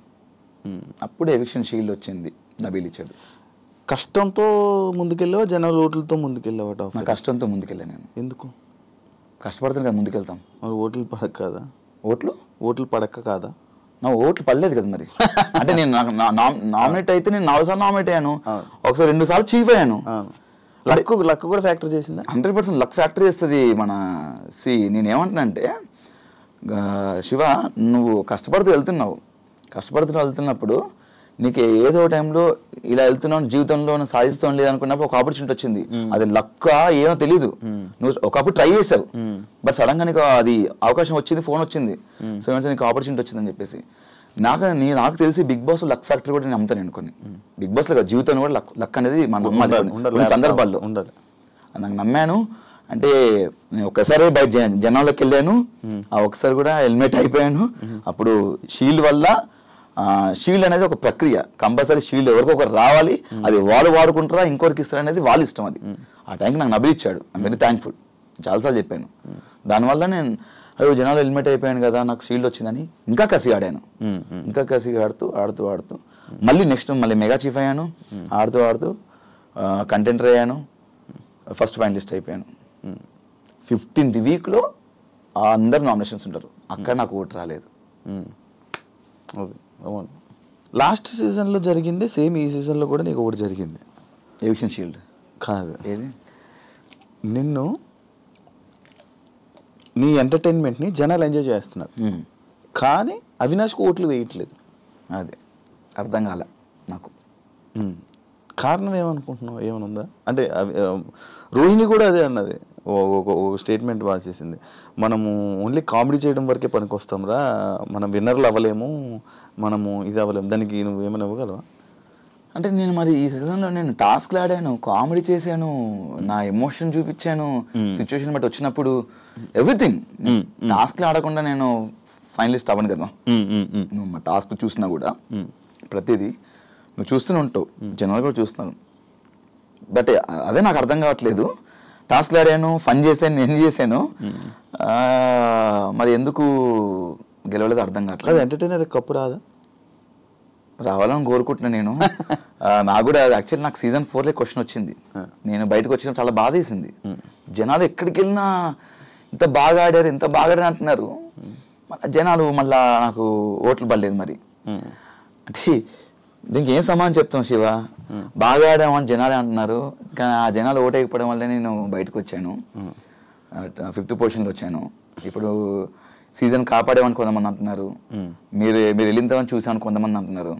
అప్పుడు ఎవిక్షన్ షీల్డ్ వచ్చింది, నబీల్ ఇచ్చాడు. కష్టంతో ముందుకెళ్ళావా, జనాలు ఓట్లతో ముందుకెళ్ళావా? నా కష్టంతో ముందుకెళ్ళాను నేను. ఎందుకు? కష్టపడుతుంది కదా ముందుకెళ్తాం. మరి ఓట్లు పడక కాదా? ఓట్లు పడక కాదా? నా ఓట్లు పడలేదు కదా మరి. అంటే నేను నామినేట్ అయితే నేను 4 సార్లు నామినేట్ అయ్యాను, ఒకసారి 2 సార్లు చీఫ్ అయ్యాను. లక్ కూడా ఫ్యాక్టర్ చేసిందా? 100% లక్ ఫ్యాక్టర్ చేస్తుంది. నేనేమంటున్నా అంటే శివ, నువ్వు కష్టపడుతూ వెళ్తున్నప్పుడు నీకు ఏదో టైంలో ఇలా వెళ్తున్నావు జీవితంలో సాధిస్తాం లేదనుకున్నప్పుడు ఒక ఆపర్చునిటీ వచ్చింది, అది లక్క ఏమో తెలియదు, నువ్వు ఒకప్పుడు ట్రై చేసావు బట్ సడన్ గా నీకు అది అవకాశం వచ్చింది, ఫోన్ వచ్చింది, సో నీకు ఆపర్చునిటీ వచ్చిందని చెప్పేసి. నాకు తెలిసి బిగ్ బాస్ లక్ ఫ్యాక్టరీ కూడా నేను నమ్ముతాను అనుకోని. బిగ్ బాస్ లో జీవితంలో కూడా లక్ అనేది మనం నమ్మాలి సందర్భాల్లో. నాకు నమ్మాను అంటే నేను ఒక్కసారి బయట జనాల్లోకి వెళ్ళాను, ఆ ఒకసారి కూడా హెల్మెట్ అయిపోయాను. అప్పుడు షీల్డ్ వల్ల షీల్డ్ అనేది ఒక ప్రక్రియ, కంపల్సరీ షీల్డ్ ఎవరికొకరు రావాలి, అది వాళ్ళు వాడుకుంటారా ఇంకొకరికి ఇస్తారు అనేది వాళ్ళ ఇష్టం. అది ఆ టైంకి నాకు నబిల్ ఇచ్చాడు, ఐమ్ వెరీ థ్యాంక్ఫుల్, చాలాసార్లు చెప్పాను. దానివల్ల నేను అయ్యో జనాలు హెల్మెట్ అయిపోయాను కదా నాకు షీల్డ్ వచ్చిందని ఇంకా కసి ఆడాను, ఇంకా కసి ఆడుతూ మళ్ళీ నెక్స్ట్ మళ్ళీ మెగా చీఫ్ అయ్యాను, ఆడుతూ కంటెంటర్ అయ్యాను, ఫస్ట్ ఫైనలిస్ట్ అయిపోయాను. 15th వీక్లో అందరు నామినేషన్స్ ఉంటారు, అక్కడ నాకు ఓటు రాలేదు. లాస్ట్ సీజన్లో జరిగింది సేమ్ ఈ సీజన్లో కూడా నీకు ఒకటి జరిగింది. ఎవిక్షన్ షీల్డ్ కాదు, ఏది నిన్ను నీ ఎంటర్టైన్మెంట్ని జనాలు ఎంజాయ్ చేస్తున్నారు కానీ అవినాష్కి ఓట్లు వేయట్లేదు. అదే అర్థం కాలే నాకు. కారణం ఏమనుకుంటున్నావు, ఏమైనా ఉందా? అంటే రోహిణి కూడా అదే అన్నది, ఒక స్టేట్మెంట్ బాగా చేసింది, మనము ఓన్లీ కామెడీ చేయడం వరకే పనికి వస్తాంరా, మనం విన్నర్లు అవ్వలేము, మనము ఇది అవ్వలేము. దానికి నువ్వు ఏమైనా ఇవ్వగలవా? అంటే నేను మరి ఈ సీజన్లో నేను టాస్క్లు ఆడాను, కామెడీ చేశాను, నా ఎమోషన్ చూపించాను, సిచ్యువేషన్ బట్టి వచ్చినప్పుడు ఎవ్రీథింగ్. టాస్క్లు ఆడకుండా నేను ఫైనలిస్ట్ అవ్వను కదా. నువ్వు మా టాస్క్ చూసినా కూడా ప్రతిదీ నువ్వు చూస్తూనే ఉంటావు, జనాలు కూడా చూస్తున్నాను. బట్ అదే నాకు అర్థం కావట్లేదు, టాస్క్లు ఆడాను, ఫన్ చేశాను, నేను చేశాను, మరి ఎందుకు గెలవలేదు అర్థం కావట్లేదు. ఎంటర్టైనర్ కప్పు రాదా? రావాలని కోరుకుంటున్నాను నేను. నాకు కూడా యాక్చువల్లీ నాకు సీజన్ 4లో క్వశ్చన్ వచ్చింది, నేను బయటకు వచ్చిన చాలా బాధ వేసింది. జనాలు ఎక్కడికి వెళ్ళినా ఇంత బాగా ఆడారు అంటున్నారు, జనాలు మళ్ళా నాకు ఓట్లు పడలేదు. మరి అంటే దీనికి ఏం సమాధానం చెప్తాం శివ? బాగా ఆడామని జనాలే అంటున్నారు, కానీ ఆ జనాలు ఓటేయకపోవడం వల్లే నేను బయటకు వచ్చాను, 5th పొజిషన్లో వచ్చాను. ఇప్పుడు సీజన్ కాపాడేమని కొంతమంది అంటున్నారు, మీరు వెళ్ళిందని చూసామని కొంతమంది అంటున్నారు,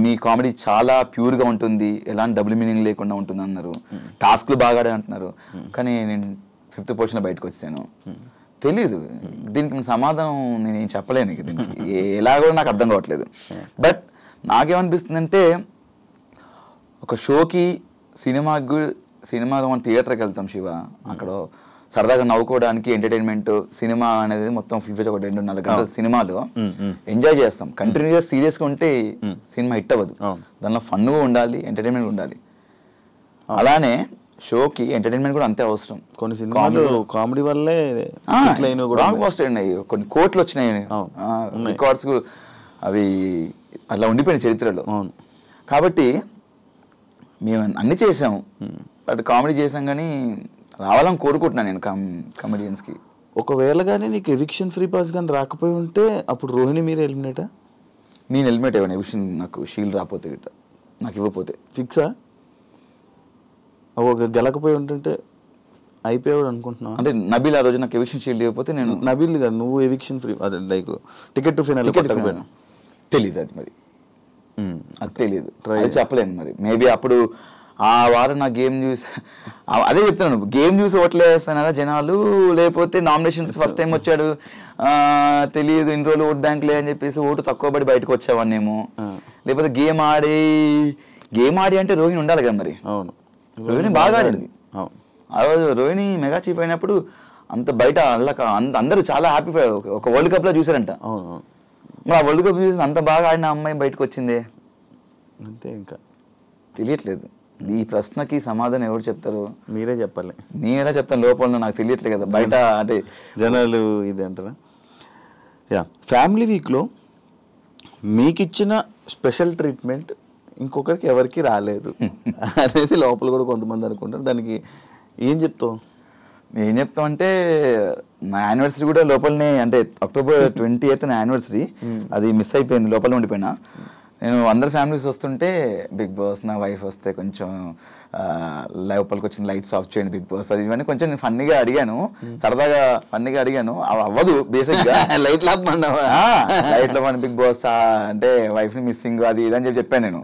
మీ కామెడీ చాలా ప్యూర్గా ఉంటుంది, ఎలాంటి డబుల్ మీనింగ్ లేకుండా ఉంటుంది అన్నారు, టాస్క్లు బాగా ఆడే అంటున్నారు, కానీ నేను 5th పొజిషన్లో బయటకు వచ్చాను. తెలీదు దీనికి సమాధానం నేను ఏం చెప్పలేను, దీనికి ఎలాగో నాకు అర్థం కావట్లేదు. బట్ నాకేమనిపిస్తుందంటే ఒక షోకి సినిమా మనం థియేటర్కి వెళ్తాం శివ, అక్కడ సరదాగా నవ్వుకోవడానికి ఎంటర్టైన్మెంట్ సినిమా అనేది మొత్తం ఫుల్ ఒక 2-4 గంటల సినిమాలో ఎంజాయ్ చేస్తాం. కంటిన్యూగా సీరియస్గా ఉంటే సినిమా హిట్ అవ్వదు, దానిలో ఫన్గా ఉండాలి, ఎంటర్టైన్మెంట్ ఉండాలి. అలానే షోకి ఎంటర్టైన్మెంట్ కూడా అంతే అవసరం. కొన్ని సినిమాలు కామెడీ వల్లే అయినాయి, కొన్ని కోట్లు వచ్చినాయి, రికార్డ్స్ అవి అట్లా ఉండిపోయిన చరిత్రలో. కాబట్టి మేము అన్ని చేసాము, బట్ కామెడీ చేసాం కానీ రావాలని కోరుకుంటున్నాను నేను కమెడియన్స్కి. ఒకవేళ కానీ నీకు ఎవిక్షన్ ఫ్రీ పాస్ కానీ రాకపోయి ఉంటే అప్పుడు రోహిణి మీరు ఎలిమినేటా? నేను ఎలిమినేట్ అయ్యాను ఎవిక్షన్, నాకు షీల్డ్ రాకపోతే గిట్ట, నాకు ఇవ్వకపోతే. ఫిక్సా? ఒక గెలకపోయి ఉంటుంటే అయిపోయాడు అనుకుంటున్నావు? అంటే నబీల్ ఆ రోజు నాకు ఎవిక్షన్ షీల్డ్ ఇవ్వకపోతే నేను నబీల్ కాదు, నువ్వు ఎవిక్షన్ ఫ్రీ, అదే లైక్ టికెట్ టు ఫైనల్ తెలీదు, అది మరి అది తెలీదు, అది చెప్పలేను. మరి మేబీ అప్పుడు ఆ వారం నా గేమ్ చూసి అదే చెప్తున్నాను, గేమ్ చూసి ఓట్లు వేస్తారా జనాలు, లేకపోతే నామినేషన్స్కి ఫస్ట్ టైం వచ్చాడు తెలియదు ఇన్ని రోజులు ఓట్ బ్యాంక్ లే అని చెప్పేసి ఓటు తక్కువ పడి బయటకు వచ్చావన్నేమో, లేకపోతే గేమ్ ఆడి అంటే రోహిణి ఉండాలి కదా. మరి అవును, రోహిణి బాగా ఆడింది. ఆ రోజు రోహిణి మెగా చీఫ్ అయినప్పుడు అంత బయట అందరూ చాలా హ్యాపీ, ఒక వరల్డ్ కప్లో చూసారంట. మరి ఆ వరల్డ్ కప్ చూసి అంత బాగా ఆడిన అమ్మాయి బయటకు వచ్చిందే అంతే, ఇంకా తెలియట్లేదు. ఈ ప్రశ్నకి సమాధానం ఎవరు చెప్తారు? మీరే చెప్పాలి. నేనేలా చెప్తాను, లోపల నాకు తెలియట్లేదు కదా, బయట అంటే జనాలు ఇది అంటారా? యా, ఫ్యామిలీ వీక్లో మీకు ఇచ్చిన స్పెషల్ ట్రీట్మెంట్ ఇంకొకరికి ఎవరికి రాలేదు అనేది లోపల కూడా కొంతమంది అనుకుంటారు, దానికి ఏం చెప్తావు? ఏం చెప్తాం అంటే నా యానివర్సరీ కూడా లోపలనే, అంటే October 28th నా యానివర్సరీ, అది మిస్ అయిపోయింది, లోపల ఉండిపోయినా. నేను అందరి ఫ్యామిలీస్ వస్తుంటే బిగ్ బాస్ నా వైఫ్ వస్తే కొంచెం లోపలికి వచ్చిన లైట్స్ ఆఫ్ చేయండి బిగ్ బాస్ అది ఇవన్నీ కొంచెం నేను ఫన్నీగా అడిగాను, సరదాగా ఫన్నీగా అడిగాను. అవ్వదు బేసిక్గా లైట్ లాపమన్నావా? లైట్ లో బిగ్ బాస్ అంటే వైఫ్ ని మిస్సింగ్ అది ఇది అని చెప్పాను నేను.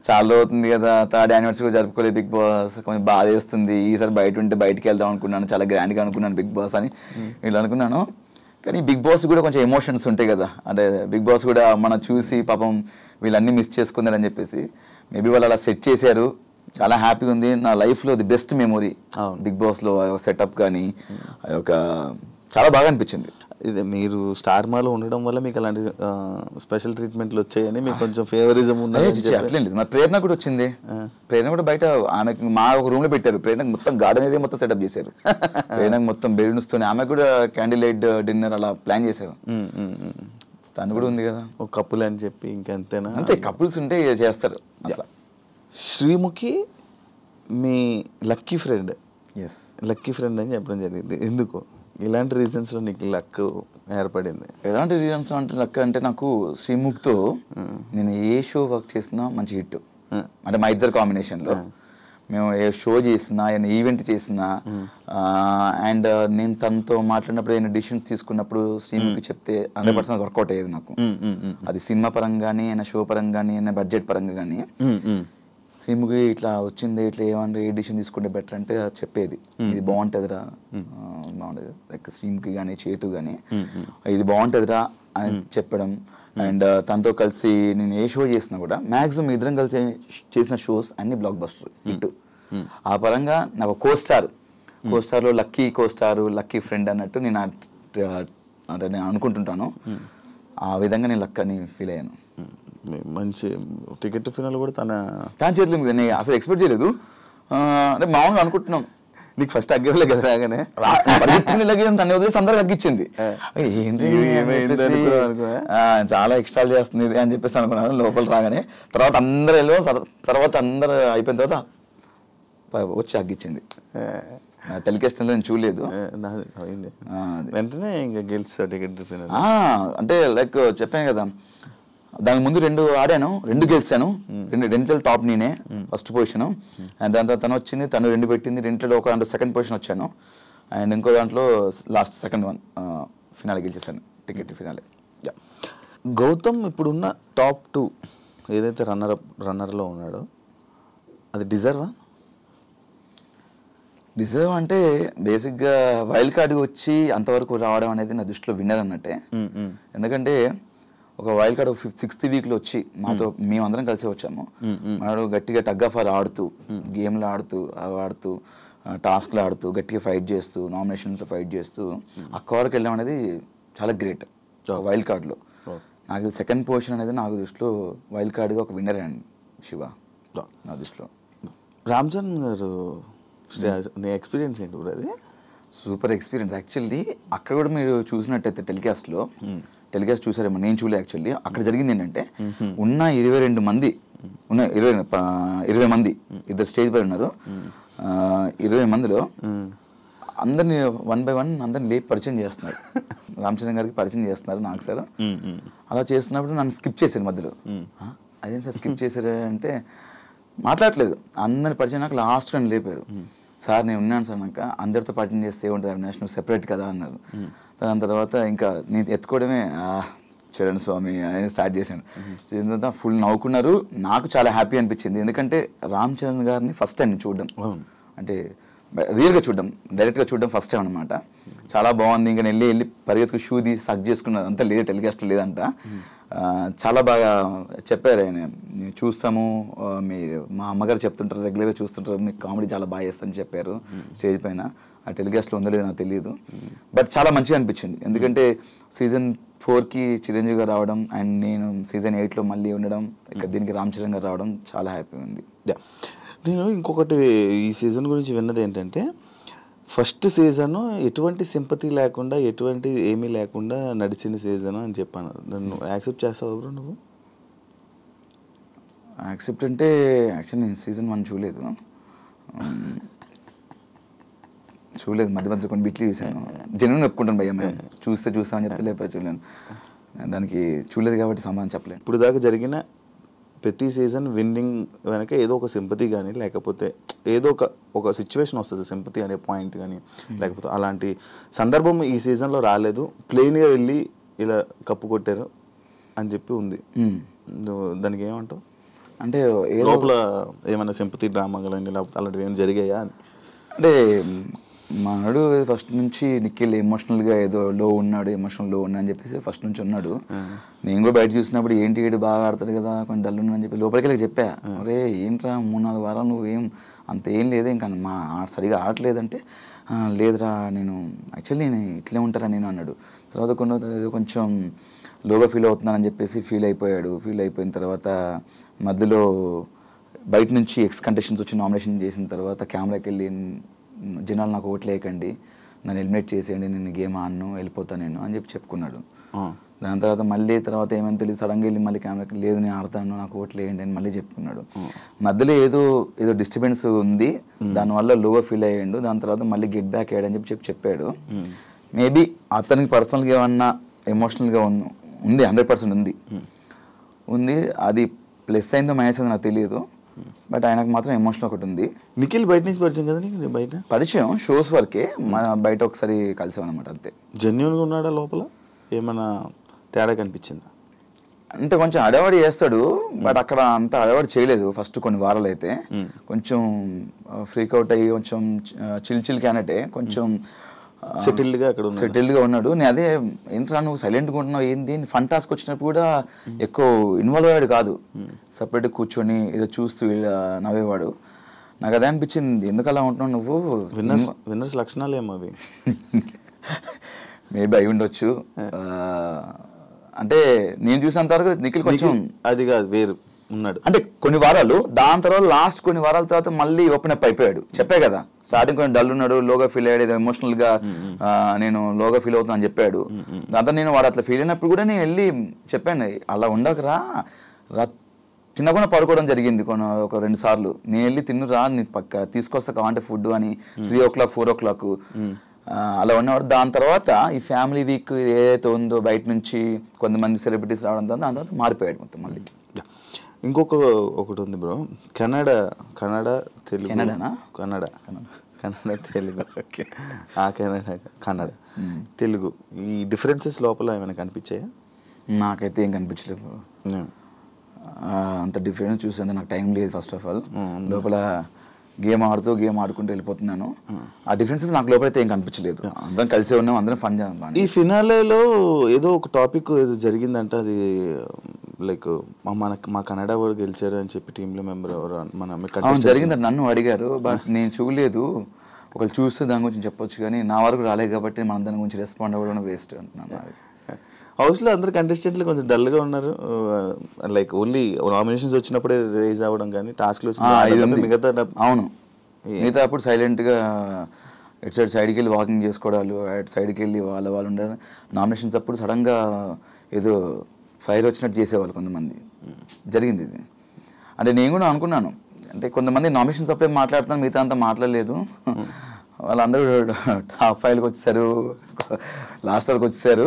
చాలా అవుతుంది కదా, 3rd యానివర్సరీ జరుపుకోలేదు బిగ్ బాస్, కొంచెం బాధ వేస్తుంది, ఈసారి బయట ఉంటే బయటకు వెళ్దాం అనుకున్నాను, చాలా గ్రాండ్గా అనుకున్నాను బిగ్ బాస్ అని ఇలా అనుకున్నాను. కానీ బిగ్ బాస్ కూడా కొంచెం ఎమోషన్స్ ఉంటాయి కదా, అంటే బిగ్ బాస్ కూడా మనం చూసి పాపం వీళ్ళన్నీ మిస్ చేసుకున్నారని చెప్పేసి మేబీ వాళ్ళు అలా సెట్ చేశారు. చాలా హ్యాపీగా ఉంది. నా లైఫ్లో ది బెస్ట్ మెమొరీ బిగ్ బాస్లో సెటప్ కానీ ఒక చాలా బాగా అనిపించింది. ఇది మీరు స్టార్ మాలో ఉండడం వల్ల మీకు అలాంటి స్పెషల్ ట్రీట్మెంట్లు వచ్చాయని మీకు కొంచెం ఫేవరిజం ఉన్నది. అట్లేం లేదు, మా ప్రేరణ కూడా వచ్చింది. ప్రేరణ కూడా బయట ఆమెకు మా ఒక రూమ్ లో పెట్టారు. ప్రేరణకు మొత్తం గార్డెన్ ఏరియా మొత్తం సెటప్ చేశారు. ప్రేరణకు మొత్తం బెలూన్స్తోనే ఆమె కూడా క్యాండిల్ లైట్ డిన్నర్ అలా ప్లాన్ చేశారు. తను కూడా ఉంది కదా ఒక కపుల్ అని చెప్పి ఇంకెంతేనా, అంతే కపుల్స్ ఉంటే చేస్తారు అట్లా. శ్రీముఖి మీ lucky friend. Yes, lucky friend అని చెప్పడం జరిగింది. ఎందుకు ఇలాంటి రీజన్స్లో నీకు లక్ ఏర్పడింది? ఎలాంటి రీజన్స్ అంటే లక్ అంటే నాకు శ్రీముఖితో నేను ఏ షో వర్క్ చేసినా మంచి హిట్. అంటే మా ఇద్దరు కాంబినేషన్లో మేము ఏ షో చేసినా ఏమైనా ఈవెంట్ చేసినా అండ్ నేను తనతో మాట్లాడినప్పుడు ఏమైనా డిసిషన్స్ తీసుకున్నప్పుడు శ్రీముఖి చెప్తే 100% వర్కౌట్ అయ్యేది నాకు. అది సినిమా పరంగా కానీ అయినా షో పరంగా కానీ అయినా బడ్జెట్ పరంగా కానీ శ్రీముఖి ఇట్లా వచ్చింది, ఇట్లా ఏమంటే ఏ డిసిషన్ తీసుకుంటే బెటర్ అంటే చెప్పేది, ఇది బాగుంటుందిరా, బాగుంటుంది లైక్ శ్రీముఖి కానీ చేతు కానీ ఇది బాగుంటుందిరా అని చెప్పడం. అండ్ తనతో కలిసి నేను ఏ షో చేసినా కూడా మ్యాక్సిమం ఇద్దరం కలిసి చేసిన షోస్ అన్ని బ్లాక్ బస్టర్ హిట్. ఆ పరంగా నాకు కోస్టార్లో లక్కీ కోస్టారు లక్కీ ఫ్రెండ్ అన్నట్టు నేను అంటే నేను అనుకుంటుంటాను. ఆ విధంగా నేను లక్ అని ఫీల్ అయ్యాను. మంచి టికెట్ ఫినాల్ కూడా తన చేతిలో మీద నేను అసలు ఎక్స్పెక్ట్ చేయలేదు. అంటే మామూలుగా అనుకుంటున్నాం, నీకు ఫస్ట్ అగ్గలే కదా రాగానే తను వదిలేసి అందరికి అగ్గిచ్చింది. ఏంటి చాలా ఎక్స్ట్రా చేస్తుంది అని చెప్పేసి అనుకున్నాను లోపల రాగానే. తర్వాత అందరూ అయిపోయిన తర్వాత వచ్చి అగ్గిచ్చింది. టెలికాస్ట్ నేను చూడలేదు, వెంటనే ఇంకా గెలిచా టికెట్ ఫినాల్. అంటే లైక్ చెప్పాను కదా, దాని ముందు 2 ఆడాను, 2 గెలిచాను. 2 టాప్ నేనే ఫస్ట్ పొజిషన్. అండ్ దాని తర్వాత తను వచ్చింది, తను 2 పెట్టింది. 2లో ఒక దాంట్లో సెకండ్ పొజిషన్ వచ్చాను. అండ్ ఇంకో దాంట్లో లాస్ట్ సెకండ్ వన్ ఫినాలే గెలిచేసాను, టికెట్ ఫినాలే. గౌతమ్ ఇప్పుడున్న టాప్ 2 ఏదైతే రన్నర్లో ఉన్నాడో అది డిజర్వా? డిజర్వ్ అంటే బేసిక్గా వైల్డ్ కార్డ్కి వచ్చి అంతవరకు రావడం అనేది నా దృష్టిలో విన్నర్ అన్నట్టే. ఎందుకంటే ఒక వైల్డ్ కార్డ్ 6th వీక్లో వచ్చి మాతో మేమందరం కలిసి వచ్చాము. మనడు గట్టిగా టగ్ ఆఫ్ వార్ ఆడుతూ, గేమ్లు ఆడుతూ టాస్క్లు ఆడుతూ, గట్టిగా ఫైట్ చేస్తూ, నామినేషన్స్లో ఫైట్ చేస్తూ అక్క వరకు వెళ్ళడం అనేది చాలా గ్రేట్ వైల్డ్ కార్డ్లో. నాకు సెకండ్ పొజిషన్ అనేది నాకు దృష్టిలో వైల్డ్ కార్డ్గా ఒక విన్నర్ అండి శివ నా దృష్టిలో. రామ్ చరణ్ గారు నీ ఎక్స్పీరియన్స్ ఏంటి బ్రో? అది సూపర్ ఎక్స్పీరియన్స్ యాక్చువల్లీ. అక్కడ కూడా మీరు చూసినట్టయితే టెలికాస్ట్ చూసారేమో, నేను చూడలే యాక్చువల్లీ. అక్కడ జరిగింది ఏంటంటే ఉన్న 22 మంది 20 మంది ఇద్దరు స్టేజ్ పై ఉన్నారు. 20 మందిలో అందరినీ 1 by 1 అందరిని లేపి పరిచయం చేస్తున్నారు. రామ్ చరణ్ గారికి పరిచయం చేస్తున్నారు నాకు సార్. అలా చేస్తున్నప్పుడు నన్ను స్కిప్ చేశారు మధ్యలో. అదేం సార్ స్కిప్ చేశారు అంటే మాట్లాడలేదు. అందరిని పరిచయం నాకు లాస్ట్ నన్ను లేపారు. సార్ నేను ఉన్నాను సార్, నాకు అందరితో పరిచయం చేస్తే ఉంటుంది అవినాష్, నువ్వు సెపరేట్ కదా అన్నారు. దాని తర్వాత ఇంకా నేను ఎత్తుకోవడమే చరణ్ స్వామి అని స్టార్ట్ చేశాను. చేసిన తర్వాత ఫుల్ నవ్వుకున్నారు. నాకు చాలా హ్యాపీ అనిపించింది, ఎందుకంటే రామ్ చరణ్ గారిని ఫస్ట్ టైం చూడడం, అంటే రియల్గా చూడడం, డైరెక్ట్గా చూడడం ఫస్ట్ టైం అనమాట. చాలా బాగుంది. ఇంకా వెళ్ళి పరిగెత్తుకు షూ తీసి సక్ చేసుకున్నది అంతా లేదు, టెలికాస్ట్లో లేదంట. చాలా బాగా చెప్పారు ఆయన, చూస్తాము మీరు మా అమ్మగారు చెప్తుంటారు, రెగ్యులర్గా చూస్తుంటారు, మీకు కామెడీ చాలా బాగా చేస్తారని చెప్పారు స్టేజ్ పైన. ఆ టెలికాస్ట్లో ఉందో లేదో నాకు తెలియదు, బట్ చాలా మంచిగా అనిపించింది. ఎందుకంటే సీజన్ 4కి చిరంజీవి గారు రావడం అండ్ నేను సీజన్ 8లో మళ్ళీ ఉండడం, ఇక్కడ దీనికి రామ్ చరణ్ గారు రావడం చాలా హ్యాపీ ఉంది. నేను ఇంకొకటి ఈ సీజన్ గురించి విన్నది ఏంటంటే, ఫస్ట్ సీజను ఎటువంటి సింపతి లేకుండా, ఎటువంటి ఏమీ లేకుండా నడిచిన సీజన్ అని చెప్పాను. నన్ను యాక్సెప్ట్ చేస్తావు బ్రో నువ్వు? యాక్సెప్ట్ అంటే యాక్చువల్లీ నేను సీజన్ 1 చూడలేదు, మధ్య మధ్య కొన్ని బిట్లు చూసాను. జెన్యున్ ఒప్పుకుంటాను భయ్య, మేము చూస్తామని చెప్తే లేకపోతే చూడలేను. దానికి చూడలేదు కాబట్టి సమాధానం చెప్పలేను. ఇప్పుడు దాకా జరిగిన ప్రతి సీజన్ విన్నింగ్ వెనక ఏదో ఒక సింపతి కానీ లేకపోతే ఏదో ఒక సిచ్యువేషన్ వస్తుంది, సింపతి అనే పాయింట్ కానీ లేకపోతే అలాంటి సందర్భం ఈ సీజన్లో రాలేదు, ప్లెయిన్గా వెళ్ళి ఇలా కప్పు కొట్టారు అని చెప్పి ఉంది. దానికి ఏమంటావు? అంటే లోపల ఏమైనా సింపతి డ్రామా కానీ లేకపోతే అలాంటివి ఏమైనా జరిగాయా అని? అంటే మనడు ఫస్ట్ నుంచి నిఖిల్ ఎమోషనల్గా ఏదో లో ఉన్నాడు అని చెప్పేసి ఫస్ట్ నుంచి ఉన్నాడు. నేను కూడా బయట చూసినప్పుడు ఏంటి ఏడు బాగా ఆడతాడు కదా, కొంచెం డల్ ఉన్నాడు అని చెప్పి లోపలికి వెళ్ళి చెప్పా, అరే ఏంట్రా 3-4 వారాలు నువ్వు అంత ఏం లేదు ఇంకా సరిగా ఆడట్లేదంటే, లేదురా నేను యాక్చువల్లీ నేను ఇట్లే ఉంటారా నేను అన్నాడు. తర్వాత కొంచెం లోగా ఫీల్ అవుతున్నానని చెప్పేసి ఫీల్ అయిపోయిన తర్వాత మధ్యలో బయట నుంచి కంటెస్టెంట్స్ వచ్చి నామినేషన్ చేసిన తర్వాత కెమెరాకి వెళ్ళి, జనాలు నాకు ఓట్లు వేయకండి, నన్ను ఎలిమినేట్ చేసేయండి, నేను గేమ్ ఆడను, వెళ్ళిపోతాను నేను అని చెప్పి చెప్పుకున్నాడు. దాని తర్వాత ఏమైనా తెలియదు, సడన్గా వెళ్ళి మళ్ళీ కెమెరాకి లేదు నేను ఆడతాను, నాకు ఓట్లు వేయండి అని మళ్ళీ చెప్పుకున్నాడు. మధ్యలో ఏదో డిస్టర్బెన్స్ ఉంది, దానివల్ల లోగా ఫీల్ అయ్యాడు. దాని తర్వాత మళ్ళీ గెట్ బ్యాక్ అయ్యాడని చెప్పాడు. మేబీ అతనికి పర్సనల్గా ఏమన్నా ఎమోషనల్గా ఉంది, 100% ఉంది. అది ప్లస్ అయిందో మైనస్ అయిందో నాకు తెలియదు, బట్ ఆయనకు మాత్రం ఎమోషన్ ఒకటి ఉంది. నిఖిల్ బయట నుంచి పరిచయం కదా నీకు? బయట పరిచయం షోస్ వరకే, బయట ఒకసారి కలిసాం అనమాట అంతే. జెన్యూన్గా ఉన్నాడా లోపల? ఏమైనా తేడా కనిపించిందా? అంటే కొంచెం అడవాడి చేస్తాడు, బట్ అక్కడ అంత అడవాడి చేయలేదు. ఫస్ట్ కొన్ని వారాలు అయితే కొంచెం ఫ్రీక్ అవుట్ అయ్యి కొంచెం చిల్ క్యానటే కొంచెం సెటిల్డ్గా ఉన్నాడు. నేను అదే ఏంట్రా నువ్వు సైలెంట్గా ఉంటున్నావు ఏంది, ఫన్ టాస్క్ వచ్చినప్పుడు కూడా ఎక్కువ ఇన్వాల్వ్ అయ్యాడు కాదు, సపరేట్గా కూర్చొని ఏదో చూస్తూ నవ్వేవాడు. నాకు అదే అనిపించింది, ఎందుకు అలా ఉంటున్నావు నువ్వు? విన్నర్స్ లక్షణాలు ఏమో అవి. మేబీ అయి ఉండొచ్చు. అంటే నేను చూసినంత వరకు నిఖిల్ కొంచెం అది కాదు వేరు ఉన్నాడు అంటే కొన్ని వారాలు, దాని తర్వాత లాస్ట్ కొన్ని వారాల తర్వాత మళ్ళీ ఓపెన్ అప్ అయిపోయాడు. చెప్పే కదా స్టార్టింగ్ కొంచెం డల్ ఉన్నాడు, లోగా ఫీల్ అయ్యాడు, ఏదో ఎమోషనల్ గా నేను లోగా ఫీల్ అవుతున్నా అని చెప్పాడు. దాంతో నేను వాడు అట్లా ఫీల్ అయినప్పుడు కూడా నేను వెళ్ళి చెప్పాను, అలా ఉండకరా, తినకుండా పడుకోవడం జరిగింది ఒక 2 సార్లు. నేను వెళ్ళి తిన్నురా, నీ పక్క తీసుకొస్తా కావంటే ఫుడ్ అని 3 o'clock 4 o'clock అలా ఉన్నవాడు. దాని తర్వాత ఈ ఫ్యామిలీ వీక్ ఏదైతే ఉందో బయట నుంచి కొంతమంది సెలబ్రిటీస్ రావడంతో దాని తర్వాత మారిపోయాడు మొత్తం మళ్ళీ. ఒకటి ఉంది బ్రో, కన్నడ తెలుగు, కన్నడ తెలుగు, కన్నడ తెలుగు ఈ డిఫరెన్సెస్ లోపల ఏమైనా కనిపించాయా? నాకైతే ఏం కనిపించలేదు. అంత డిఫరెన్స్ చూసేంత నాకు టైం లేదు. ఫస్ట్ ఆఫ్ ఆల్ లోపల గేమ్ ఆడుకుంటూ వెళ్ళిపోతున్నాను. ఆ డిఫరెన్స్ నాకు లోపలైతే ఏం కనిపించలేదు. అందరం కలిసే ఉన్నాం, అందరం ఫన్ చేద్దాం. ఈ ఫినాలేలో ఏదో ఒక టాపిక్ ఏదో జరిగిందంట, అది లైక్ మా కన్నడ వాడు గెలిచారు అని చెప్పి టీంలో మెంబర్ ఎవరు జరిగిందంట. నన్ను అడిగారు, బట్ నేను చూడలేదు. ఒకళ్ళు చూస్తే దాని గురించి చెప్పొచ్చు, కానీ నా వరకు రాలేదు కాబట్టి మనం దాని గురించి రెస్పాండ్ అవ్వడం వేస్ట్ అంటున్నాను. హౌస్లో అందరు కంటెస్టెంట్లు కొంచెం డల్గా ఉన్నారు, లైక్ ఓన్లీ నామినేషన్స్ వచ్చినప్పుడే రేజ్ అవ్వడం కానీ టాస్క్లు మిగతా అవును మిగతా అప్పుడు సైలెంట్గా ఎటు సైడ్కి వెళ్ళి వాకింగ్ చేసుకోవడాలు, అటు సైడ్కి వెళ్ళి వాళ్ళు ఉండడం. నామినేషన్స్ అప్పుడు సడన్గా ఏదో ఫైర్ వచ్చినట్టు చేసేవాళ్ళు కొంతమంది. జరిగింది ఇది. అంటే నేను కూడా అనుకున్నాను, అంటే కొంతమంది నామినేషన్స్ అప్పుడే మాట్లాడుతున్నాను, మిగతా అంతా మాట్లాడలేదు. వాళ్ళందరూ టాప్ 5కి వచ్చేసారు, లాస్ట్ వరకు వచ్చేసారు.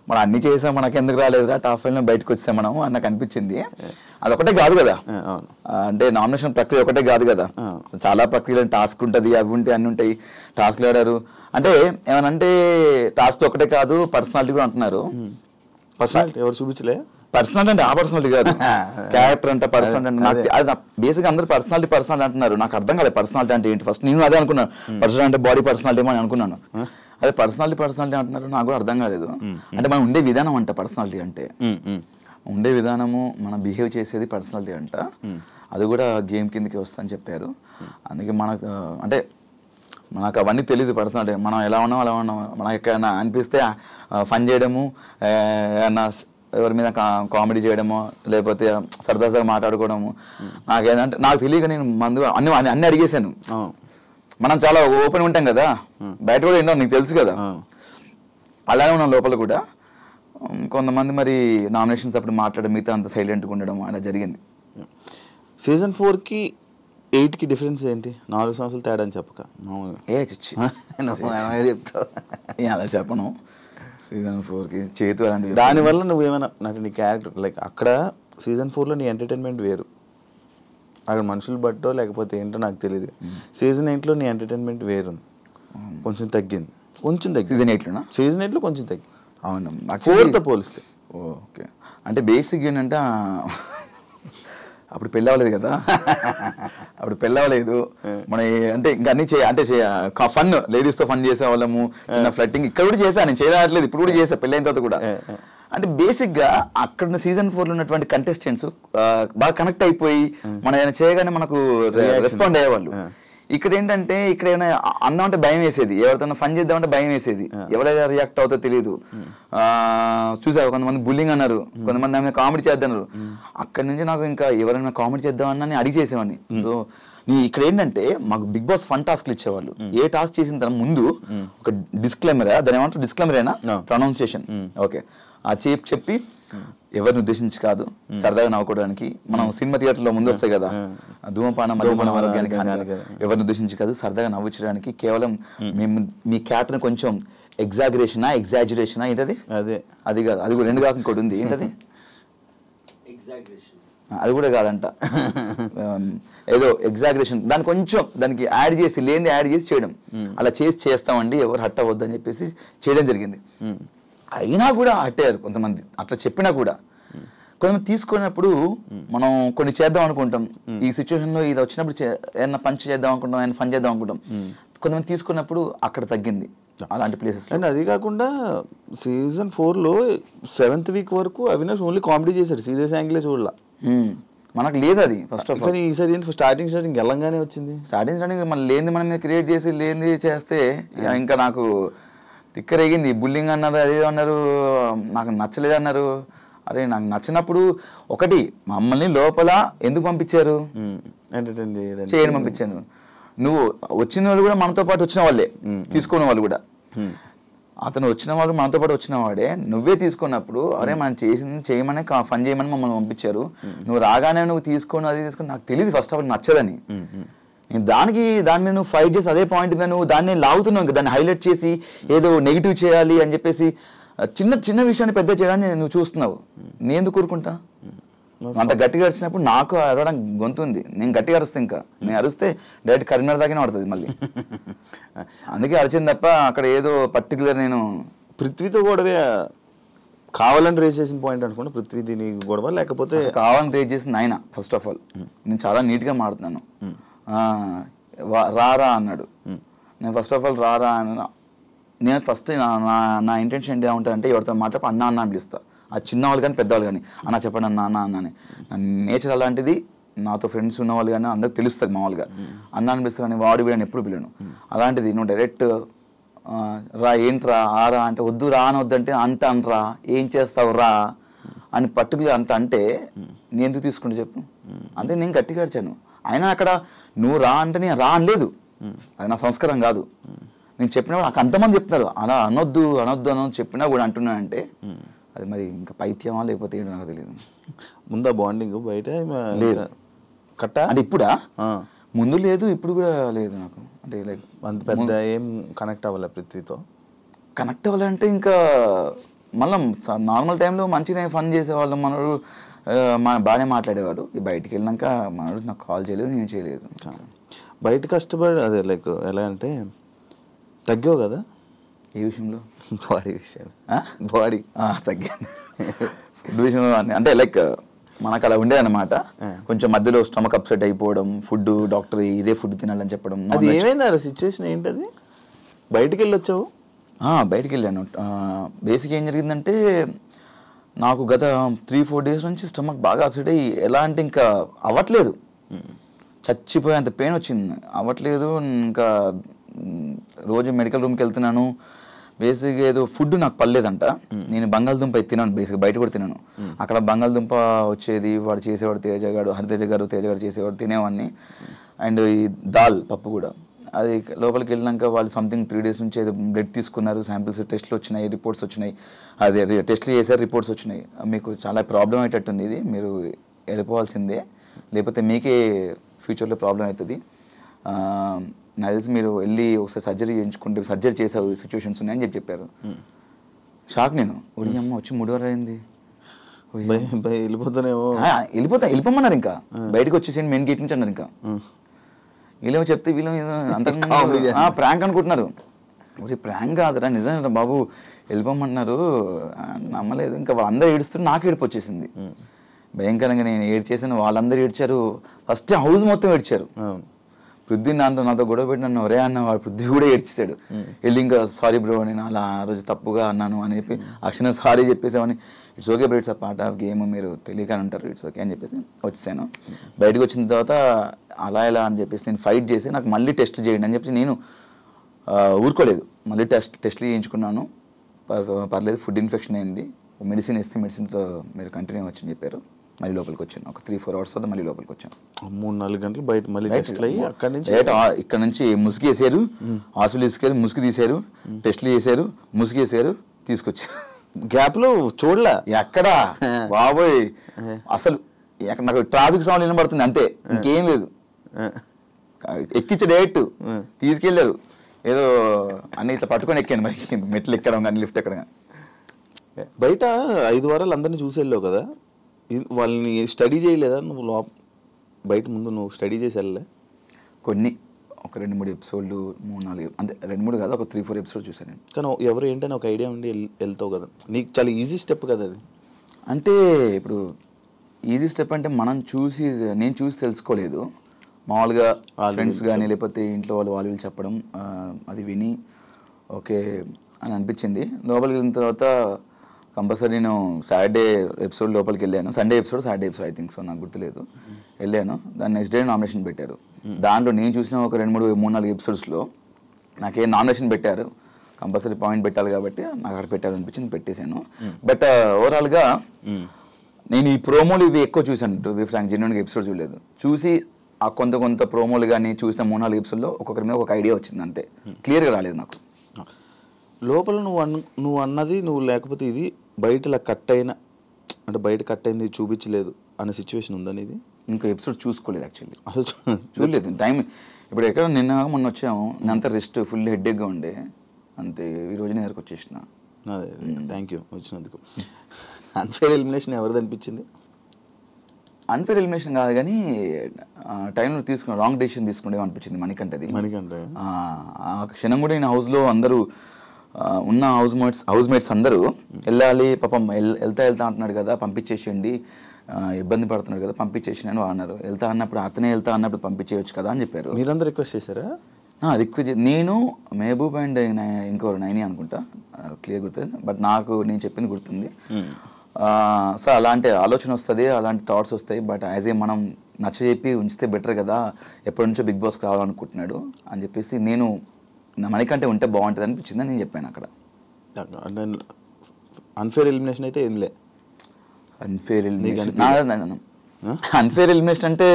మనం అన్ని చేసాం, మనకి ఎందుకు రాలేదురా టాప్ 5లో బయటకు వచ్చాం మనం అని నాకు అనిపించింది. అదొకటే కాదు కదా, అంటే నామినేషన్ ప్రక్రియ ఒకటే కాదు కదా, చాలా ప్రక్రియలు టాస్క్ ఉంటుంది, అవి ఉంటాయి, అన్ని ఉంటాయి. టాస్క్లు ఆడారు అంటే ఏమనంటే టాస్క్ ఒకటే కాదు, పర్సనాలిటీ కూడా అంటున్నారు. పర్సనాలిటీ ఎవరు చూపించలే? పర్సనాలిటీ అంటే ఆ పర్సనాలిటీ కాదు, క్యారెక్టర్ అంటే పర్సనాలిటీ అంటే నాకు అది బేసిక్గా అందరూ పర్సనాలిటీ అంటున్నారు. నాకు అర్థం కాలేదు పర్సనాలిటీ అంటే ఏంటి. ఫస్ట్ నేను అదే అనుకున్నాను, పర్సనాలిటీ అంటే బాడీ పర్సనాలిటీ ఏమో అని అనుకున్నాను. అదే పర్సనాలిటీ అంటున్నారు, నాకు కూడా అర్థం కాలేదు. అంటే మనం ఉండే విధానం అంట పర్సనాలిటీ అంటే, ఉండే విధానము మనం బిహేవ్ చేసేది పర్సనాలిటీ అంట. అది కూడా గేమ్ కిందకి వస్తుందని చెప్పారు. అందుకే మనకు అంటే మనకు అవన్నీ తెలియదు పర్సనాలిటీ, మనం ఎలా ఉన్నాం అలా ఉన్నాం. మనకు ఎక్కడైనా అనిపిస్తే ఫన్ చేయడము, ఏమన్నా ఎవరి మీద కామెడీ చేయడమో లేకపోతే సరదాగా మాట్లాడుకోవడము. నాకేంటంటే నాకు తెలియక నేను అన్ని అడిగేశాను. మనం చాలా ఓపెన్ ఉంటాం కదా, బయట కూడా ఏంటో నీకు తెలుసు కదా, అలానే ఉన్నాం లోపల కూడా. కొంతమంది మరి నామినేషన్స్ అప్పుడు మాట్లాడడం, మిగతా అంత సైలెంట్గా ఉండడం అలా జరిగింది. సీజన్ 4కి 8కి డిఫరెన్స్ ఏంటి? 4 సంవత్సరాలు తేడా అని చెప్పక చెప్తావు అలా చెప్పను. సీజన్ 4కి చేతు అలాంటివి దానివల్ల నువ్వేమైనా నీ క్యారెక్టర్ లైక్ అక్కడ సీజన్ 4లో నీ ఎంటర్టైన్మెంట్ వేరు, అక్కడ మనుషులు బట్టో లేకపోతే ఏంటో నాకు తెలియదు. సీజన్ 8లో నీ ఎంటర్టైన్మెంట్ వేరు, కొంచెం తగ్గింది. సీజన్ 8లోనా? సీజన్ 8లో కొంచెం తగ్గింది. అవును, 4తో పోలిస్తే. ఓకే. అంటే బేసిక్ ఏంటంటే అప్పుడు పెళ్ళి అవ్వలేదు కదా, అప్పుడు పెళ్ళి అవ్వలేదు మన, అంటే ఇంకా అన్ని అంటే ఫన్, లేడీస్తో ఫన్ చేసేవాళ్ళము, చిన్న ఫ్లట్టింగ్ ఇక్కడ కూడా చేశాను, నేను చేయట్లేదు, ఇప్పుడు కూడా చేసా పెళ్ళైన తర్వాత కూడా. అంటే బేసిక్గా అక్కడ సీజన్ 4లో ఉన్నటువంటి కంటెస్టెంట్స్ బాగా కనెక్ట్ అయిపోయి మనం ఏమైనా చేయగానే మనకు రెస్పాండ్ అయ్యేవాళ్ళు. ఇక్కడ ఏంటంటే ఇక్కడ ఏమైనా అందామంటే భయం వేసేది, ఎవరితో ఫన్ చేద్దామంటే భయం వేసేది, ఎవరైనా రియాక్ట్ అవుతో తెలియదు. చూసావు కొంతమంది బుల్లింగ్ అన్నారు, కొంతమంది ఆమె కామెడీ చేద్దన్నారు. అక్కడి నుంచి నాకు ఇంకా ఎవరైనా కామెడీ చేద్దామని అడిగి చేసేవాడిని. సో ఇక్కడ ఏంటంటే మాకు బిగ్ బాస్ ఫన్ టాస్క్లు ఇచ్చేవాళ్ళు. ఏ టాస్క్ చేసిన తర్వాత ముందు ఒక డిస్క్లైమర్, దాని ఏమంటారు డిస్క్లైమర్ అయినా ప్రొనౌన్సియేషన్, ఓకే ఆ చెప్పి ఎవరిని ఉద్దేశించి కాదు, సరదాగా నవ్వుకోవడానికి. మనం సినిమా థియేటర్లో ముందు వస్తాయి కదా, ధూమపానం ఆరోగ్యానికి ఎవరిని ఉద్దేశించి కాదు, సరదాగా నవ్వుచ్చడానికి. కేవలం మేము మీ క్యారెక్టర్ని కొంచెం ఎగ్జాజరేషనా ఏంటది, అది కాదు, అది కూడా 2 కాక ఇంకోటి ఉంది, ఏంటది అది కూడా కాదంట, ఏదో ఎగ్జాగరేషన్, దాన్ని కొంచెం దానికి యాడ్ చేసి లేని యాడ్ చేసి చేయడం. అలా చేస్తామండి, ఎవరు హట్ అవ్వద్దు అని చెప్పేసి చేయడం జరిగింది. అయినా కూడా హట్టారు కొంతమంది, అట్లా చెప్పినా కూడా. కొంతమంది తీసుకున్నప్పుడు మనం కొన్ని చేద్దాం అనుకుంటాం, ఈ సిచ్యువేషన్లో ఇది వచ్చినప్పుడు ఏదైనా పంచ్ చేద్దాం అనుకుంటాం, ఏమైనా ఫన్ చేద్దాం అనుకుంటాం. కొంతమంది తీసుకున్నప్పుడు అక్కడ తగ్గింది అలాంటి ప్లేసెస్. అండ్ అది కాకుండా సీజన్ 4లో 7th వీక్ వరకు అవినాష్ ఓన్లీ కామెడీ చేశాడు, సీరియస్ యాంగిలే చూడాల. మనకు లేదు అది ఫస్ట్ ఆఫ్ ఆల్. ఈసారి స్టార్టింగ్ వెళ్ళంగానే వచ్చింది. స్టార్టింగ్ మనం లేనిది మనం మీద క్రియేట్ చేసి లేనిది చేస్తే ఇంకా నాకు తిక్కరేగింది. బుల్లింగ్ అన్నారు, అదే అన్నారు, నాకు నచ్చలేదు అన్నారు. అరే నాకు నచ్చినప్పుడు ఒకటి మమ్మల్ని లోపల ఎందుకు పంపించారు, ఎంటర్టైన్ చేయని పంపించాను. నువ్వు వచ్చిన వాళ్ళు కూడా మనతో పాటు వచ్చిన వాళ్ళే, తీసుకున్న వాళ్ళు కూడా. అతను వచ్చిన వాళ్ళు మనతో పాటు వచ్చిన వాడే, నువ్వే తీసుకున్నప్పుడు అరే మనం చేసింది చేయమని ఫన్ చేయమని మమ్మల్ని పంపించారు, నువ్వు రాగానే నువ్వు తీసుకొని అది తీసుకొని నాకు తెలియదు ఫస్ట్ ఆఫ్ ఆల్ నచ్చదని. నేను దాని మీద నువ్వు ఫైట్ చేసి అదే పాయింట్ మీద నువ్వు దాన్ని లాగుతున్నావు, ఇంకా దాన్ని హైలైట్ చేసి ఏదో నెగిటివ్ చేయాలి అని చెప్పేసి చిన్న విషయాన్ని పెద్ద చేయడాన్ని నువ్వు చూస్తున్నావు. నేను ఎందుకు కూరుకుంటా? అంత గట్టిగా అరిచినప్పుడు నాకు అరవడం గొంతు ఉంది, నేను గట్టిగా అరుస్తే ఇంకా నేను అరిస్తే డైరెక్ట్ కరీంనగర్ దాకానే పడుతుంది మళ్ళీ. అందుకే అరిచింది తప్ప అక్కడ ఏదో పర్టికులర్ నేను పృథ్వీతో గొడవ కావాలని రేస్ చేసిన పాయింట్ అనుకుంటా. పృథ్వీ దీని గొడవ లేకపోతే కావాలని రేస్ చేసింది ఆయన. ఫస్ట్ ఆఫ్ ఆల్ నేను చాలా నీట్గా మాడుతున్నాను, రారా అన్నాడు. నేను ఫస్ట్ ఆఫ్ ఆల్ రారా అన్న, నేను ఫస్ట్ నా ఇంటెన్షన్ ఏంటి ఉంటుందంటే ఎవరితో మాట్లాడి అన్న అని పిలుస్తా, ఆ చిన్నవాళ్ళు కానీ పెద్దవాళ్ళు కానీ అన్న చెప్పండి అన్న అన్న అన్న అని. నా నేచర్ అలాంటిది, నాతో ఫ్రెండ్స్ ఉన్నవాళ్ళు కానీ అందరికి తెలుస్తుంది మామూలుగా. అన్న అని పిలుస్తారు కానీ వాడు వీడని ఎప్పుడు పిలను. అలాంటిది నువ్వు డైరెక్ట్ రా ఏంట్రా ఆరా అంటే వద్దు రా అని వద్దంటే అంత అనరా ఏం చేస్తావు రా అని పర్టికులర్ అంత అంటే నేను ఎందుకు తీసుకుంటా చెప్పు. అంటే నేను గట్టిగా అడిచాను. అయినా అక్కడ నువ్వు రా అంటే నేను రా అనలేదు, అది నా సంస్కారం కాదు. నేను చెప్పినా నాకు అంతమంది చెప్తున్నారు అలా అనొద్దు చెప్పినా కూడా అంటున్నానంటే అది మరి ఇంకా పైత్యమా లేకపోతే ఏంటో నాకు తెలియదు. ముందా బాండింగ్ బయట లేదు కట్ట అంటే ఇప్పుడా? ముందు లేదు, ఇప్పుడు కూడా లేదు నాకు. అంటే లైక్ అంత పెద్ద ఏం కనెక్ట్ అవ్వాలి పృథ్వీతో. కనెక్ట్ అవ్వాలంటే ఇంకా మళ్ళీ నార్మల్ టైంలో మంచిగా ఫన్ చేసేవాళ్ళం, మనడు బాగానే మాట్లాడేవాడు. బయటికి వెళ్ళినాక మనడు నాకు కాల్ చేయలేదు, నేను చేయలేదు. బయట కష్టపడి అదే లైక్ ఎలా అంటే తగ్గావు కదా ఏ విషయంలో? బాడీ విషయం. బాడీ తగ్గాను ఫుడ్ విషయంలో. అంటే లైక్ మనకు అలా ఉండేదన్నమాట. కొంచెం మధ్యలో స్టమక్ అప్సెట్ అయిపోవడం, ఫుడ్ డాక్టర్ ఇదే ఫుడ్ తినాలని చెప్పడం. అది ఏమైంది సిచ్యువేషన్ ఏంటది? బయటికి వెళ్ళి వచ్చావు? బయటికి వెళ్ళాను. బేసిక్ ఏం జరిగిందంటే నాకు గత 3-4 డేస్ నుంచి స్టమక్ బాగా అప్సెట్ అయ్యి ఎలా అంటే ఇంకా అవ్వట్లేదు, చచ్చిపోయేంత పెయిన్ వచ్చింది, అవ్వట్లేదు. ఇంకా రోజు మెడికల్ రూమ్కి వెళ్తున్నాను. బేసిక్గా ఏదో ఫుడ్ నాకు పర్లేదంట. నేను బంగాళదుంప తినాను, బేసిక్గా బయట కూడా తినాను. అక్కడ బంగాళదుంప వచ్చేది, వాడు చేసేవాడు హరితేజ గారు చేసేవాడు, తినేవాడిని. అండ్ ఈ దాల్ పప్పు కూడా, అది లోపలికి వెళ్ళినాక వాళ్ళు సంథింగ్ 3 డేస్ నుంచి ఏదో బ్లడ్ తీసుకున్నారు, శాంపిల్స్ టెస్ట్లు వచ్చినాయి, రిపోర్ట్స్ వచ్చినాయి. అదే టెస్ట్లు చేశారు, రిపోర్ట్స్ వచ్చినాయి. మీకు చాలా ప్రాబ్లం అయ్యేటట్టుంది, ఇది మీరు వెళ్ళిపోవాల్సిందే, లేకపోతే మీకే ఫ్యూచర్లో ప్రాబ్లం అవుతుంది. నాకు తెలిసి మీరు వెళ్ళి ఒకసారి సర్జరీ చేయించుకుంటే సర్జరీ చేసే సిచ్యువేషన్స్ ఉన్నాయని చెప్పారు. షాక్ నేను. ఒడి అమ్మ వచ్చి 3 వారాలు అయింది. వెళ్ళిపోతానేమో, వెళ్ళిపోమన్నారు. ఇంకా బయటకు వచ్చేసి మెయిన్ గేట్ నుంచి అన్నారు. ఇంకా వీళ్ళేమో చెప్తే వీళ్ళు అంత ప్రాంక్ అనుకుంటున్నారు. ప్రాంక్ కాదురా, నిజంగా బాబు వెళ్ళిపోమంటున్నారు. నమ్మలేదు. ఇంకా వాళ్ళందరూ ఏడుస్తుంటే నాకు ఏడుపు వచ్చేసింది భయంకరంగా. నేను ఏడ్చేసాను, వాళ్ళందరూ ఏడ్చారు. ఫస్ట్ హౌస్ మొత్తం ఏడ్చారు. పృథ్వీ నాతో గొడవ పెట్టి నన్ను ఒరే అన్న, వాడు పృథ్వీ కూడా ఏడ్చేసాడు. వెళ్ళి ఇంకా సారీ బ్రో, నేను అలా ఆ రోజు తప్పుగా అన్నాను అని చెప్పి అక్షణ సారీ చెప్పేసామని. It's okay bro, it's a part of game, మీరు తెలియక అంటారు, ఇట్స్ ఓకే అని చెప్పేసి వచ్చేసాను. బయటకు వచ్చిన తర్వాత అలా ఎలా అని చెప్పేసి నేను ఫైట్ చేసి నాకు మళ్ళీ టెస్ట్ చేయండి అని చెప్పి నేను ఊరుకోలేదు. మళ్ళీ టెస్ట్లు చేయించుకున్నాను. పర్లేదు, ఫుడ్ ఇన్ఫెక్షన్ అయింది, మెడిసిన్ ఇస్తే మెడిసిన్తో మీరు కంటిన్యూ వచ్చని చెప్పారు. మళ్ళీ లోపలికి వచ్చాను. ఒక 3-4 hours తర్వాత మళ్ళీ లోపలికి వచ్చాను. 3-4 గంటలు బయట మళ్ళీ ఇక్కడ నుంచి ముసుగు వేసారు, హాస్పిటల్ తీసుకెళ్ళి ముసుగు తీశారు, టెస్ట్లు చేశారు, ముసుగు వేసారు, తీసుకొచ్చారు. గ్యాప్లో చూడలే ఎక్కడా బాబోయ్, అసలు నాకు ట్రాఫిక్ సౌండ్ వినబడుతుంది అంతే, ఇంకేం లేదు. ఎక్కించే డైరెక్ట్ తీసుకెళ్ళారు. ఏదో అన్ని ఇట్లా పట్టుకొని ఎక్కాను, మరి మెట్లు ఎక్కడం కానీ లిఫ్ట్ ఎక్కడం కానీ. బయట 5 వారాలు అందరినీ చూసి వెళ్ళావు కదా, వాళ్ళని స్టడీ చేయలేదా నువ్వు? బయట ముందు నువ్వు స్టడీ చేసి వెళ్ళలే? కొన్ని ఒక 2-3 ఎపిసోడ్లు, 3-4 అంతే, 2-3 కాదు, ఒక 3-4 ఎపిసోడ్ చూసాను నేను. కానీ ఎవరు ఏంటని ఒక ఐడియా ఉండి వెళ్తావు కదా, నీకు చాలా ఈజీ స్టెప్ కదా అది. అంటే ఇప్పుడు ఈజీ స్టెప్ అంటే నేను చూసి తెలుసుకోలేదు. మామూలుగా ఫ్రెండ్స్ కానీ లేకపోతే ఇంట్లో వాళ్ళు వీళ్ళు చెప్పడం, అది విని ఓకే అని అనిపించింది. లోపలికి వెళ్ళిన తర్వాత కంపల్సరీ నేను సాటర్డే ఎపిసోడ్ లోపలికి వెళ్ళాను. Saturday episode I think so, నాకు గుర్తులేదు. వెళ్ళాను. దాని నెక్స్ట్ డే నామినేషన్ పెట్టారు. దాంట్లో నేను చూసిన ఒక 2-3-4 ఎపిసోడ్స్లో నాకే నామినేషన్ పెట్టారు. కంపల్సరీ పాయింట్ పెట్టాలి కాబట్టి నాకు అక్కడ పెట్టారు అనిపించింది, పెట్టేశాను. బట్ ఓవరాల్గా నేను ఈ ప్రోమోలు ఇవి ఎక్కువ చూశాను. టు బి ఫ్రాంక్, జెన్యూన్గా ఎపిసోడ్ చూడలేదు. చూసి ఆ కొంత ప్రోమోలు కానీ చూసిన 3-4 ఎపిసోడ్లో ఒక్కొక్కరి మీద ఒక ఐడియా వచ్చింది అంతే, క్లియర్గా రాలేదు నాకు. లోపల నువ్వు అన్నది నువ్వు లేకపోతే ఇది బయట ఇలా బయట కట్ అయింది చూపించలేదు అనే సిచ్యువేషన్ ఉందని ఇది ఇంకా ఎపిసోడ్ చూసుకోలేదు యాక్చువల్లీ, అసలు చూడలేదు. టైం ఇప్పుడు ఎక్కడ మొన్న వచ్చాము, నేను అంతా రెస్ట్ ఫుల్ హెడ్ఏక్గా ఉండే అంతే. ఈ రోజు నేరకు వచ్చేసిన. అదే, థ్యాంక్ యూ వచ్చినందుకు. అన్ఫేర్ ఎలిమినేషన్ ఎవరిది అనిపించింది? అన్ఫేర్ ఎలిమినేషన్ కాదు కానీ టైంలో రాంగ్ డెసిషన్ తీసుకునే అనిపించింది మణికంఠది. ఆ క్షణం కూడా నేను హౌస్లో అందరూ ఉన్న హౌస్ మేట్స్ అందరూ వెళ్ళాలి పాపం, వెళ్తా అంటున్నాడు కదా పంపించేసేయండి, ఇబ్బంది పడుతున్నాడు కదా పంపించేసి అని అన్నారు. అతనే వెళ్తా అన్నప్పుడు పంపించేయచ్చు కదా అని చెప్పారు. మీరందరూ రిక్వెస్ట్ చేశారా? రిక్వెస్ట్ నేను, మహబూబ్ అండ్ ఇంకోరు 9 అనుకుంటా, క్లియర్ గుర్తుంది. బట్ నేను చెప్పింది గుర్తుంది. సో అలాంటి ఆలోచన వస్తుంది, అలాంటి థాట్స్ వస్తాయి. బట్ యాజ్ ఏ మనం నచ్చజెప్పి ఉంచితే బెటర్ కదా, ఎప్పటి నుంచో బిగ్ బాస్కి రావాలనుకుంటున్నాడు అని చెప్పేసి నేను మణికంటే ఉంటే బాగుంటుంది అనిపించింది అని నేను చెప్పాను అక్కడ. అన్ఫేర్ ఎలిమినేషన్ అయితే ఏం లే. అన్ఫేర్ ఎలిమినేషన్ అంటే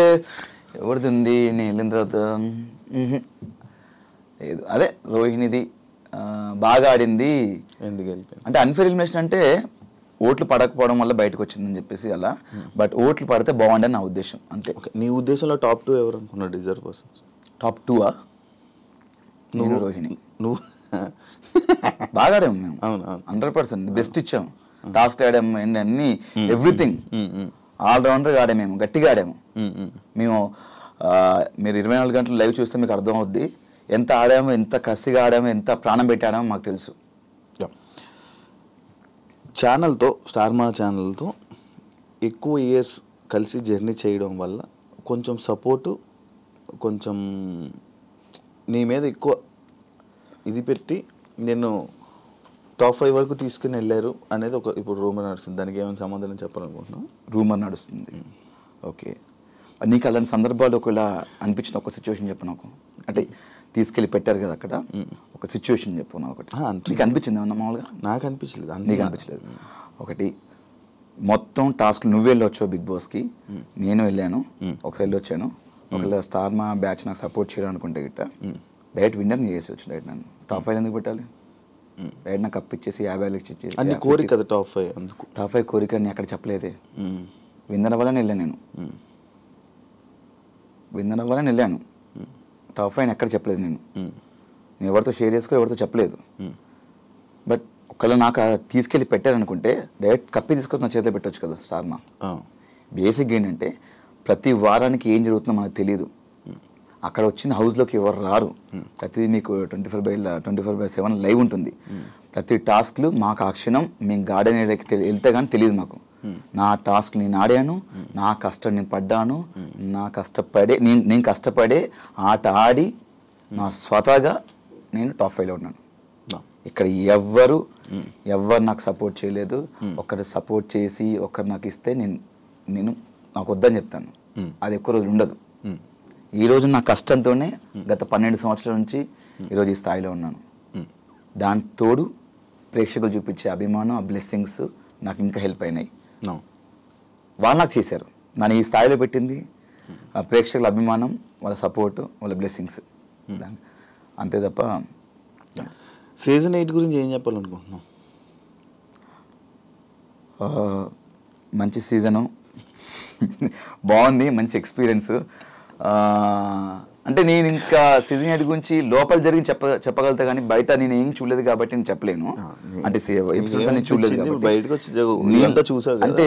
ఎవరిది ఉంది? నేను వెళ్ళిన తర్వాత లేదు, అదే రోహిణిది బాగా ఆడింది. ఎందుకు అంటే అన్ఫేర్ ఎలిమినేషన్ అంటే ఓట్లు పడకపోవడం వల్ల బయటకు వచ్చిందని చెప్పేసి అలా. బట్ ఓట్లు పడితే బాగుండని నా ఉద్దేశం అంతే. నీ ఉద్దేశంలో టాప్ 2 ఎవరు అనుకున్నాడు డిజర్వ్ పర్సన్స్? టాప్ 2 నువ్వు, రోహిణి. నువ్వు బాగా ఆడాము మేము. అవును, 100% బెస్ట్ ఇచ్చాము. టాస్క్ ఆడాము, అన్ని ఎవ్రీథింగ్ ఆల్రౌండర్గా ఆడాము. మేము గట్టిగా ఆడాము. మేము మీరు 24 గంటలు లైవ్ చూస్తే మీకు అర్థం అవుద్ది ఎంత ఆడామో, ఎంత కసిగా ఆడామో, ఎంత ప్రాణం పెట్టి ఆడామో మాకు తెలుసు. ఛానల్తో, స్టార్ మా ఛానల్తో ఎక్కువ ఇయర్స్ కలిసి జర్నీ చేయడం వల్ల కొంచెం సపోర్టు, కొంచెం నీ మీద ఎక్కువ ఇది పెట్టి నేను టాప్ 5 వరకు తీసుకుని వెళ్ళారు అనేది ఒక ఇప్పుడు రూమర్ నడుస్తుంది. దానికి ఏమైనా సమాధానం చెప్పాలనుకుంటున్నాను? రూమర్ నడుస్తుంది, ఓకే. నీకు అలాంటి సందర్భాలు ఒకవేళ అనిపించిన ఒక సిచ్యువేషన్ చెప్పు నాకు. అంటే తీసుకెళ్ళి పెట్టారు కదా అక్కడ, ఒక సిచ్యువేషన్ చెప్పు నాకు ఒకటి. నీకు అనిపించింది ఏమన్నా మామూలుగా? నాకు అనిపించలేదు. నీకు అనిపించలేదు? ఒకటి మొత్తం టాస్క్ నువ్వు వెళ్ళొచ్చావు బిగ్ బాస్కి, నేను వెళ్ళాను, ఒకసారి వెళ్ళి వచ్చాను. ఒకవేళ స్టార్ మా బ్యాచ్ నాకు సపోర్ట్ చేయడం అనుకుంటే గిట్ట డైరెక్ట్ విన్నర్ని చేసి వచ్చి డైరెక్ట్ నన్ను టాప్ 5 ఎందుకు పెట్టాలి? డైరెక్ట్ నాకు కప్ ఇచ్చేసి 50 ఇచ్చేసి అన్ని కోరిక కదా టాప్ 5. అందుకు టాప్ 5 కోరిక నేను అక్కడ చెప్పలేదే. విన్నర్ అవ్వాలని వెళ్ళాను నేను, విన్నర్ అవ్వాలని వెళ్ళాను. టాప్ 5 ఎక్కడ చెప్పలేదు నేను ఎవరితో షేర్ చేసుకో, ఎవరితో చెప్పలేదు. బట్ ఒక ఒకవేళ నాకు తీసుకెళ్ళి పెట్టారనుకుంటే డైరెక్ట్ కప్పి తీసుకొని నా చేతిలో పెట్టవచ్చు కదా స్టార్ మా. బేసిక్గా ఏంటంటే ప్రతి వారానికి ఏం జరుగుతుందో మనకు తెలియదు. అక్కడ వచ్చిన హౌస్లోకి ఎవరు రారు. ప్రతిదీ మీకు 24/7 లైవ్ ఉంటుంది. ప్రతి టాస్క్లు మాకు ఆ క్షణం మేము గార్డెన్ ఏరియాకి వెళ్తే కానీ తెలియదు మాకు. నా టాస్క్ నేను ఆడాను, నా కష్టం నేను పడ్డాను, నేను కష్టపడే ఆట ఆడి నా స్వతహాగా నేను టాప్ 5లో ఉన్నాను. ఇక్కడ ఎవ్వరు నాకు సపోర్ట్ చేయలేదు. ఒకరు సపోర్ట్ చేసి ఒకరు నాకు ఇస్తే నేను నాకు వద్దని చెప్తాను. అది ఎక్కువ రోజులు ఉండదు. ఈరోజు నా కష్టంతోనే గత 12 సంవత్సరాల నుంచి ఈరోజు ఈ స్థాయిలో ఉన్నాను. దాని తోడు ప్రేక్షకులు చూపించే అభిమానం, ఆ బ్లెస్సింగ్స్ నాకు ఇంకా హెల్ప్ అయినాయి. వాళ్ళు నాకు చేశారు. నన్ను ఈ స్థాయిలో పెట్టింది ఆ ప్రేక్షకుల అభిమానం, వాళ్ళ సపోర్టు, వాళ్ళ బ్లెస్సింగ్స్. అంతే తప్ప. సీజన్ 8 గురించి ఏం చెప్పాలనుకుంటున్నావు? మంచి సీజను, బాగుంది, మంచి ఎక్స్పీరియన్స్. అంటే నేను ఇంకా సీజన్ 8 గురించి లోపల జరిగి చెప్పగలుగుతా కానీ బయట నేను ఏం చూడలేదు కాబట్టి నేను చెప్పలేను. అంటే ఎపిసోడ్స్ అన్ని చూడలేదు బయటకు వచ్చి చూసా. అంటే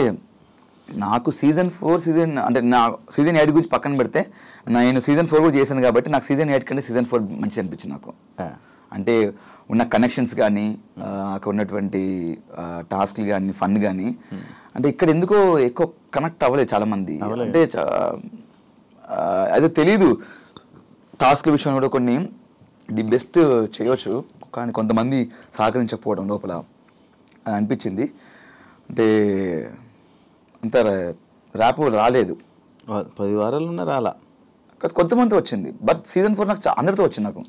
నాకు సీజన్ 4 అంటే నా సీజన్ 8 గురించి పక్కన పెడితే నేను సీజన్ 4 కూడా చేశాను కాబట్టి నాకు సీజన్ 8 కంటే సీజన్ 4 మంచిగా అనిపించింది నాకు. అంటే ఉన్న కనెక్షన్స్ కానీ అక్కడ ఉన్నటువంటి టాస్క్లు కానీ ఫన్ కానీ అంటే ఇక్కడ ఎందుకో ఎక్కువ కనెక్ట్ అవ్వలేదు చాలామంది. అంటే అదే తెలీదు. టాస్క్ల విషయంలో కూడా కొన్ని ది బెస్ట్ చేయవచ్చు కానీ కొంతమంది సహకరించకపోవడం లోపల అనిపించింది. అంటే అంత ర్యాప్ రాలేదు. 10 వారాలు ఉన్న రాలా, కొంతమంది వచ్చింది. బట్ సీజన్ 4 నాకు అందరితో వచ్చింది. నాకు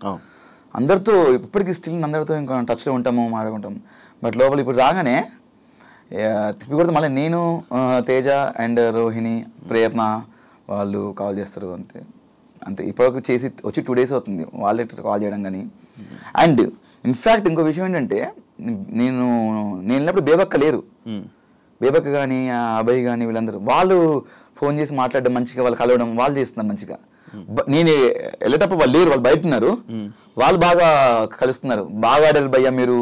అందరితో ఇప్పటికీ స్టిల్ అందరితో ఇంకా టచ్లో ఉంటాము, మాట్లాడుకుంటాం. బట్ లోపల ఇప్పుడు రాగానే తిప్పి మళ్ళీ నేను, తేజ అండ్ రోహిణి, ప్రేరణ వాళ్ళు కాల్ చేస్తారు. అంతే ఇప్పటివరకు వచ్చి 2 days అవుతుంది వాళ్ళే కాల్ చేయడం కానీ. అండ్ ఇన్ఫ్యాక్ట్ ఇంకో విషయం ఏంటంటే నేను వెళ్ళినప్పుడు బేబక్క లేరు. బేబక్క కానీ అభయ్ కానీ వీళ్ళందరూ వాళ్ళు ఫోన్ చేసి మాట్లాడడం, మంచిగా వాళ్ళు కలవడం వాళ్ళు చేస్తున్నారు మంచిగా. నేను వెళ్ళేటప్పుడు వాళ్ళు లేరు, వాళ్ళు బయట ఉన్నారు. వాళ్ళు బాగా కలుస్తున్నారు. బాగా ఆడారు భయ్యా, మీరు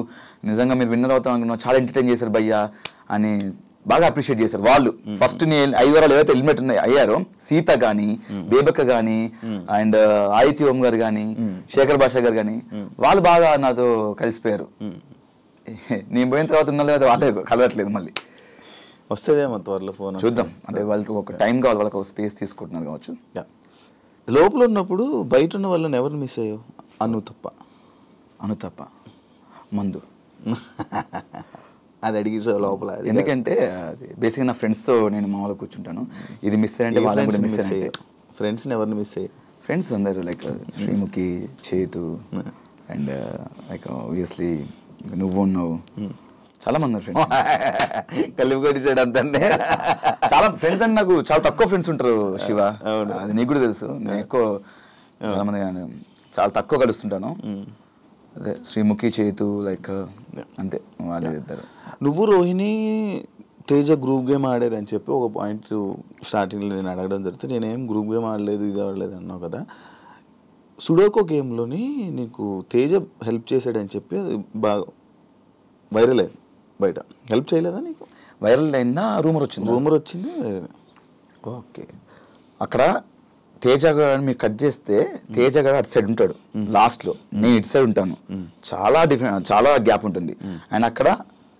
నిజంగా మీరు విన్నర్ అవుతాం అనుకున్నాం, చాలా ఎంటర్టైన్ చేశారు భయ్యా అని బాగా అప్రిషియేట్ చేశారు వాళ్ళు. ఫస్ట్ నేను 5 వారాలు ఏవైతే ఎలిమినేట్ అయ్యారో సీత కానీ, బేబక్క కానీ, అండ్ ఆదిత్య ఓం గారు కానీ, శేఖర్ భాష గారు కానీ వాళ్ళు బాగా నాతో కలిసిపోయారు. నేను పోయిన తర్వాత ఉన్న లేదా వాళ్ళే కలవట్లేదు. మళ్ళీ వస్తుందేమో త్వరలో ఫోన్ చూద్దాం. అంటే వాళ్ళకి ఒక టైం కావాలి, వాళ్ళకి ఒక స్పేస్ తీసుకుంటున్నారు కావచ్చు. లోపల ఉన్నప్పుడు బయట ఉన్న వాళ్ళని ఎవరు మిస్ అయ్యావు? అను తప్ప మందు అది అడిగిసావు లోపల. ఎందుకంటే అది బేసిక్గా నా ఫ్రెండ్స్తో నేను మామూలుగా కూర్చుంటాను. ఇది మిస్ అయ్యంటే వాళ్ళని కూడా మిస్ అయ్యాయి. ఫ్రెండ్స్ని ఎవరిని మిస్ అయ్యాయి? ఫ్రెండ్స్ అందరూ లైక్ శ్రీముఖి, చేతు అండ్ లైక్ ఆబ్వియస్లీ నువ్వు ఉన్నావు, చాలా మంది ఉన్నారు ఫ్రెండ్స్. కలిపి సైడ్ అంతే చాలా ఫ్రెండ్స్ అంటే నాకు చాలా తక్కువ ఫ్రెండ్స్ ఉంటారు శివ. అది నీకు కూడా తెలుసు. నేను ఎక్కువ చాలా మంది చాలా తక్కువ కలుస్తుంటాను. అదే శ్రీముఖి, చేతు లైక్ అంతే వాళ్ళు ఇద్దరు. నువ్వు రోహిణి తేజ గ్రూప్ గేమ్ ఆడారు అని చెప్పి ఒక పాయింట్ స్టార్టింగ్లో నేను అడగడం జరిగితే నేనేం గ్రూప్ గేమ్ ఆడలేదు, ఇది ఆడలేదు అన్నావు కదా. సుడోకో గేమ్లోని నీకు తేజ హెల్ప్ చేశాడని చెప్పి అది బాగా వైరల్ అయింది. బయట హెల్ప్ చేయలేదా నీకు? వైరల్ అయిందా? రూమర్ వచ్చింది. ఓకే. అక్కడ తేజ గారు మీరు కట్ చేస్తే తేజ గారు అటు సైడ్ ఉంటాడు లాస్ట్లో, నేను ఇటు సైడ్ ఉంటాను. చాలా డిఫరెంట్, చాలా గ్యాప్ ఉంటుంది. అండ్ అక్కడ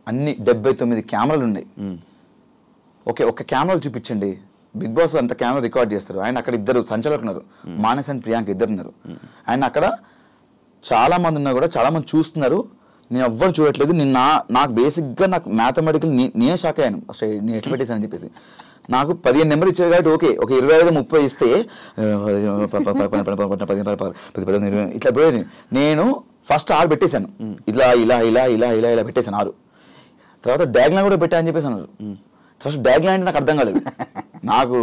అన్ని 79 కెమెరాలు ఉన్నాయి. ఓకే, ఒక కెమెరాలు చూపించండి. బిగ్ బాస్ అంత కెమెరా రికార్డ్ చేస్తారు. ఆయన అక్కడ ఇద్దరు సంచాలకులు ఉన్నారు, మానస్ అండ్ ప్రియాంక ఇద్దరు ఉన్నారు. అండ్ అక్కడ చాలా మంది ఉన్నా కూడా చాలా మంది చూస్తున్నారు. నేను ఎవ్వరు చూడట్లేదు. నాకు బేసిక్గా నాకు మ్యాథమెటికల్ నేనే షాక్ అయ్యాను. అసలు నేను ఎట్లా పెట్టేసానని చెప్పేసి. నాకు 15 నెంబర్ ఇచ్చారు కాబట్టి ఓకే, ఒక 25-30 ఇస్తే 15 ఇట్లా పోయేది. నేను ఫస్ట్ 6 పెట్టేశాను. ఇలా ఇలా ఇలా ఇలా ఇలా ఇలా పెట్టేశాను 6. తర్వాత డాగ్లైన్ కూడా పెట్టా అని చెప్పేసి అన్నారు. ఫస్ట్ డాగ్లైన్ అంటే నాకు అర్థం కాలేదు. నాకు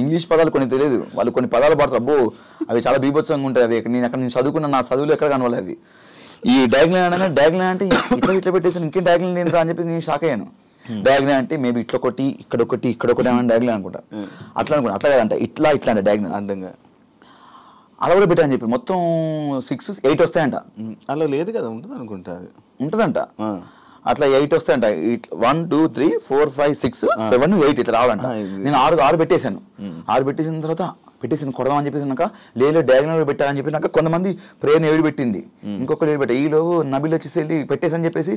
ఇంగ్లీష్ పదాలు కొన్ని తెలియదు. వాళ్ళు కొన్ని పదాలు పడతారు, అబ్బో అవి చాలా బీభత్సంగా ఉంటాయి. అవి నేను చదువుకున్న నా చదువులు ఎక్కడ కనవాలి అవి. ఈ డాగ్లైన్ అనగానే డాగ్లైన్ అంటే ఇట్లా పెట్టేసాను, ఇంకేం డాగ్లైన్ ఏంటో అని చెప్పేసి నేను షాక్ అయ్యాను. డాగ్లైన్ అంటే మేబీ ఇట్లా ఒకటి ఇక్కడ ఒకటి ఇక్కడ ఒకటి అని డాగ్లైన్ అనుకుంటా. అట్లా అట్లా కదంట, ఇట్లా ఇట్లా అంటే డాగ్లైన్ అంటంగా అలా కూడా పెట్టాను చెప్పి మొత్తం 6-8 వస్తాయంట. అలా లేదు కదా, ఉంటుంది అనుకుంటా. అది ఉంటుందంట. అట్లా 8 వస్తాయంట. 1 2 3 4 5 6 7 8 ఇట్లా రావాలంట. నేను 6 పెట్టేశాను. 6 పెట్టేసిన తర్వాత పెట్టేసాను కొడదామని చెప్పేసినాక లేదు డయాగ్నల్ పెట్టాలని చెప్పినాక కొంతమంది ప్రేయర్ 7 పెట్టింది, ఇంకొకరు 7 పెట్టా. ఈలో నబిల్ వచ్చేసి వెళ్ళి పెట్టేసని చెప్పేసి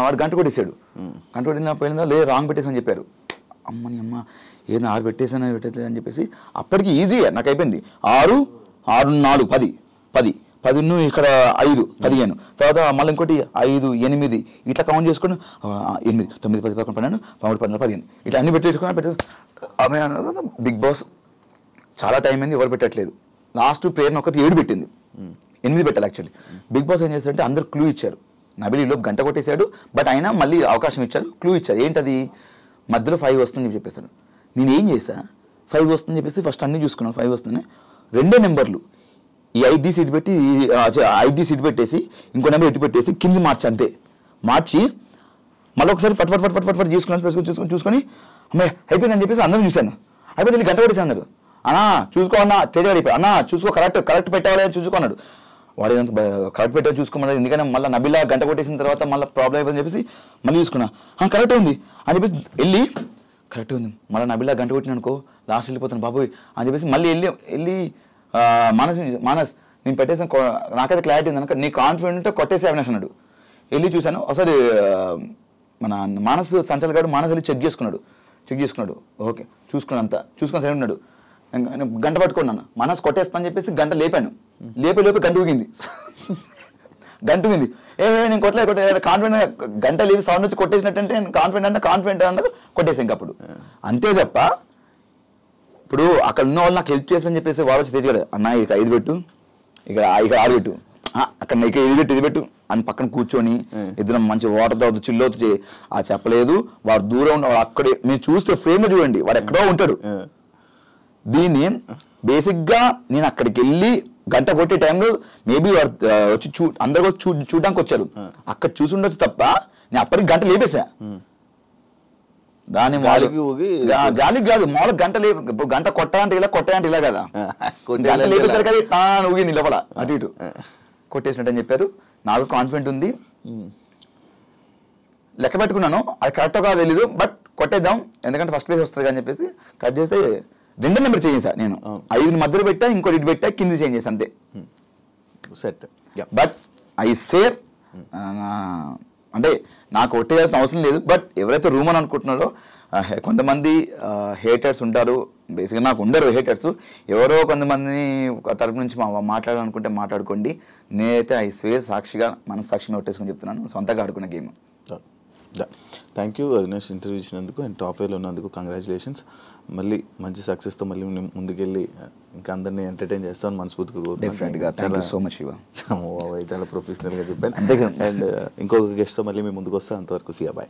వాడు గంట కొట్టేసాడు. గంట కొట్టిన పోయిందా లేదు రాంగ్ పెట్టేసని చెప్పారు. అమ్మని అమ్మ ఏదో 6 పెట్టేసాను పెట్టేది అని చెప్పేసి అప్పటికి ఈజీ నాకు అయిపోయింది. 6 6 4 10 10 10 ఇక్కడ 5 15 తర్వాత మళ్ళీ ఇంకోటి 5 8 ఇట్లా కౌంట్ చేసుకొని 8 9 10 11 12 13 14 15 ఇట్లా అన్ని పెట్టేసుకుని ఆమె బిగ్ బాస్ చాలా టైం అయింది ఎవరు పెట్టట్లేదు. లాస్ట్ ప్రేయర్ని ఒకటి 7 పెట్టింది, 8 పెట్టాలి యాక్చువల్లీ. బిగ్ బాస్ ఏం చేస్తారంటే అందరు క్లూ ఇచ్చారు. నబిల్ ఈలోపు గంట కొట్టేశాడు, బట్ అయినా మళ్ళీ అవకాశం ఇచ్చారు, క్లూ ఇచ్చారు. ఏంటది మధ్యలో 5 వస్తుందని చెప్పేసాడు. నేను ఏం చేశా 5 వస్తుందని చెప్పేసి ఫస్ట్ అన్నీ చూసుకున్నాను. 5 వస్తుంది, 2 నెంబర్లు ఈ 5 సీట్ పెట్టి 5 సీట్ పెట్టేసి ఇంకో నెంబర్ ఎట్టి పెట్టేసి కింది మార్చి అంతే మార్చి మళ్ళీ ఒకసారి ఫట్ ఫట్ ఫట్ ఫట్ ఫట్ ఫట్ చూసుకొని అమ్మాయి అయిపోయిందని చెప్పేసి అందరూ చూశాను. అయిపోయింది గంట కొట్టేసి అన్నారు. అన్నా చూసుకో అన్న తేజ అయిపోయి అన్నా చూసుకో కరెక్ట్ పెట్టాలి చూసుకున్నాడు. వాడు ఏదంతా కరెక్ట్ పెట్టాలి చూసుకోమన్నాడు. ఎందుకంటే మళ్ళీ నబిలా గంట కొట్టేసిన తర్వాత మళ్ళీ ప్రాబ్లం అయిపోయిందని చెప్పేసి మళ్ళీ చూసుకున్నా. కరెక్ట్ ఉంది అని చెప్పేసి వెళ్ళి కరెక్ట్ ఉంది మళ్ళీ నబిలా గంట కొట్టిన అనుకో లాస్ట్ వెళ్ళిపోతాను బాబోయ్ అని చెప్పేసి మళ్ళీ వెళ్ళి మానస్ నేను పెట్టేసాను నాకైతే క్లారిటీ ఉంది కనుక నీ కాన్ఫిడెంట్ కొట్టేసి అవినాష్ అన్నాడు. వెళ్ళి చూశాను ఒకసారి మన మానస్ సంచల్ గారు మానస్ వెళ్ళి చెక్ చేసుకున్నాడు. ఓకే చూసుకున్నాను అంతా చూసుకొని సరే ఉన్నాడు. గంట పట్టుకున్నాను మనసు కొట్టేస్తా అని చెప్పేసి గంట లేపాను. లేపే గంట ఊగింది. నేను కొట్టలేదు కాన్ఫిడెంట్ గంట లేపి సౌండ్ వచ్చి కొట్టేసినట్టంటే నేను కాన్ఫిడెంట్ అన్నది కొట్టేసాను ఇంక అప్పుడు అంతే తప్ప. ఇప్పుడు అక్కడ ఉన్న వాళ్ళు నాకు హెల్ప్ చేస్తాను చెప్పేసి వాడు వచ్చి తెచ్చాడు. అన్న ఇక 5 పెట్టు ఇక్కడ 6 పెట్టు అక్కడ ఇక్కడ ఇది పెట్టు అని పక్కన కూర్చొని ఇద్దరం మంచి వాటర్ తాగుతూ చిల్లవుతూ చెప్పలేదు. వాడు దూరం ఉన్న వాడు అక్కడే మీరు చూస్తే ఫ్రేమ్ చూడండి వాడు ఎక్కడో ఉంటాడు. దీన్ని బేసిక్గా నేను అక్కడికి వెళ్ళి గంట కొట్టే టైంలో మేబీ వచ్చి అందరు వచ్చి చూడడానికి వచ్చారు. అక్కడ చూసి ఉండొచ్చు తప్ప నేను అప్పటికి గంట లేపేసా. దాని గాలికి కాదు మామూలుగా గంట ఇప్పుడు గంట కొట్టాలంటే ఇలా కదా గంట లేపేసారు కదా ఊగింది లోపల అటు ఇటు కొట్టేసినట్టు అని చెప్పారు. నాకు కాన్ఫిడెంట్ ఉంది, లెక్క పెట్టుకున్నాను. అది కరెక్ట్ కాదు తెలీదు బట్ కొట్టేద్దాం ఎందుకంటే ఫస్ట్ ప్లేస్ వస్తుంది అని చెప్పేసి కట్ చేస్తే 2 నెంబర్ చేంజ్ చేశా. నేను 5 మధ్యలో పెట్టా ఇంకోటి ఇటు పెట్టా కింద చేంజ్ చేసా అంతే సెట్. బట్ ఐ సేర్ అంటే నాకు కొట్టేయాల్సిన అవసరం లేదు. బట్ ఎవరైతే రూమ్ అని అనుకుంటున్నారో కొంతమంది హేటర్స్ ఉంటారు. బేసిక్గా నాకు ఉండరు హేటర్స్. ఎవరో కొంతమందిని తరపు నుంచి మాట్లాడాలనుకుంటే మాట్లాడుకోండి. నేనైతే ఐ స్వేర్ సాక్షిగా మనస్సాక్షి కొట్టేసుకొని చెప్తున్నాను సొంతగా ఆడుకున్న game. Thank you Avinash interview ఇచ్చినందుకు అండ్ టాప్ 5లో ఉన్నందుకు కంగ్రాచులేషన్స్. మళ్ళీ మంచి సక్సెస్తో మళ్ళీ ముందుకెళ్ళి ఇంకా అందరినీ ఎంటర్టైన్ చేస్తాను మనస్ఫూర్తిగా. డెఫినెట్గా thank you so much Shiva. చాలా ప్రొఫెషనల్గా చెప్పాను. అండ్ ఇంకొక గెస్ట్తో మళ్ళీ మేము ముందుకు వస్తాం. అంతవరకు సియా బాయ్.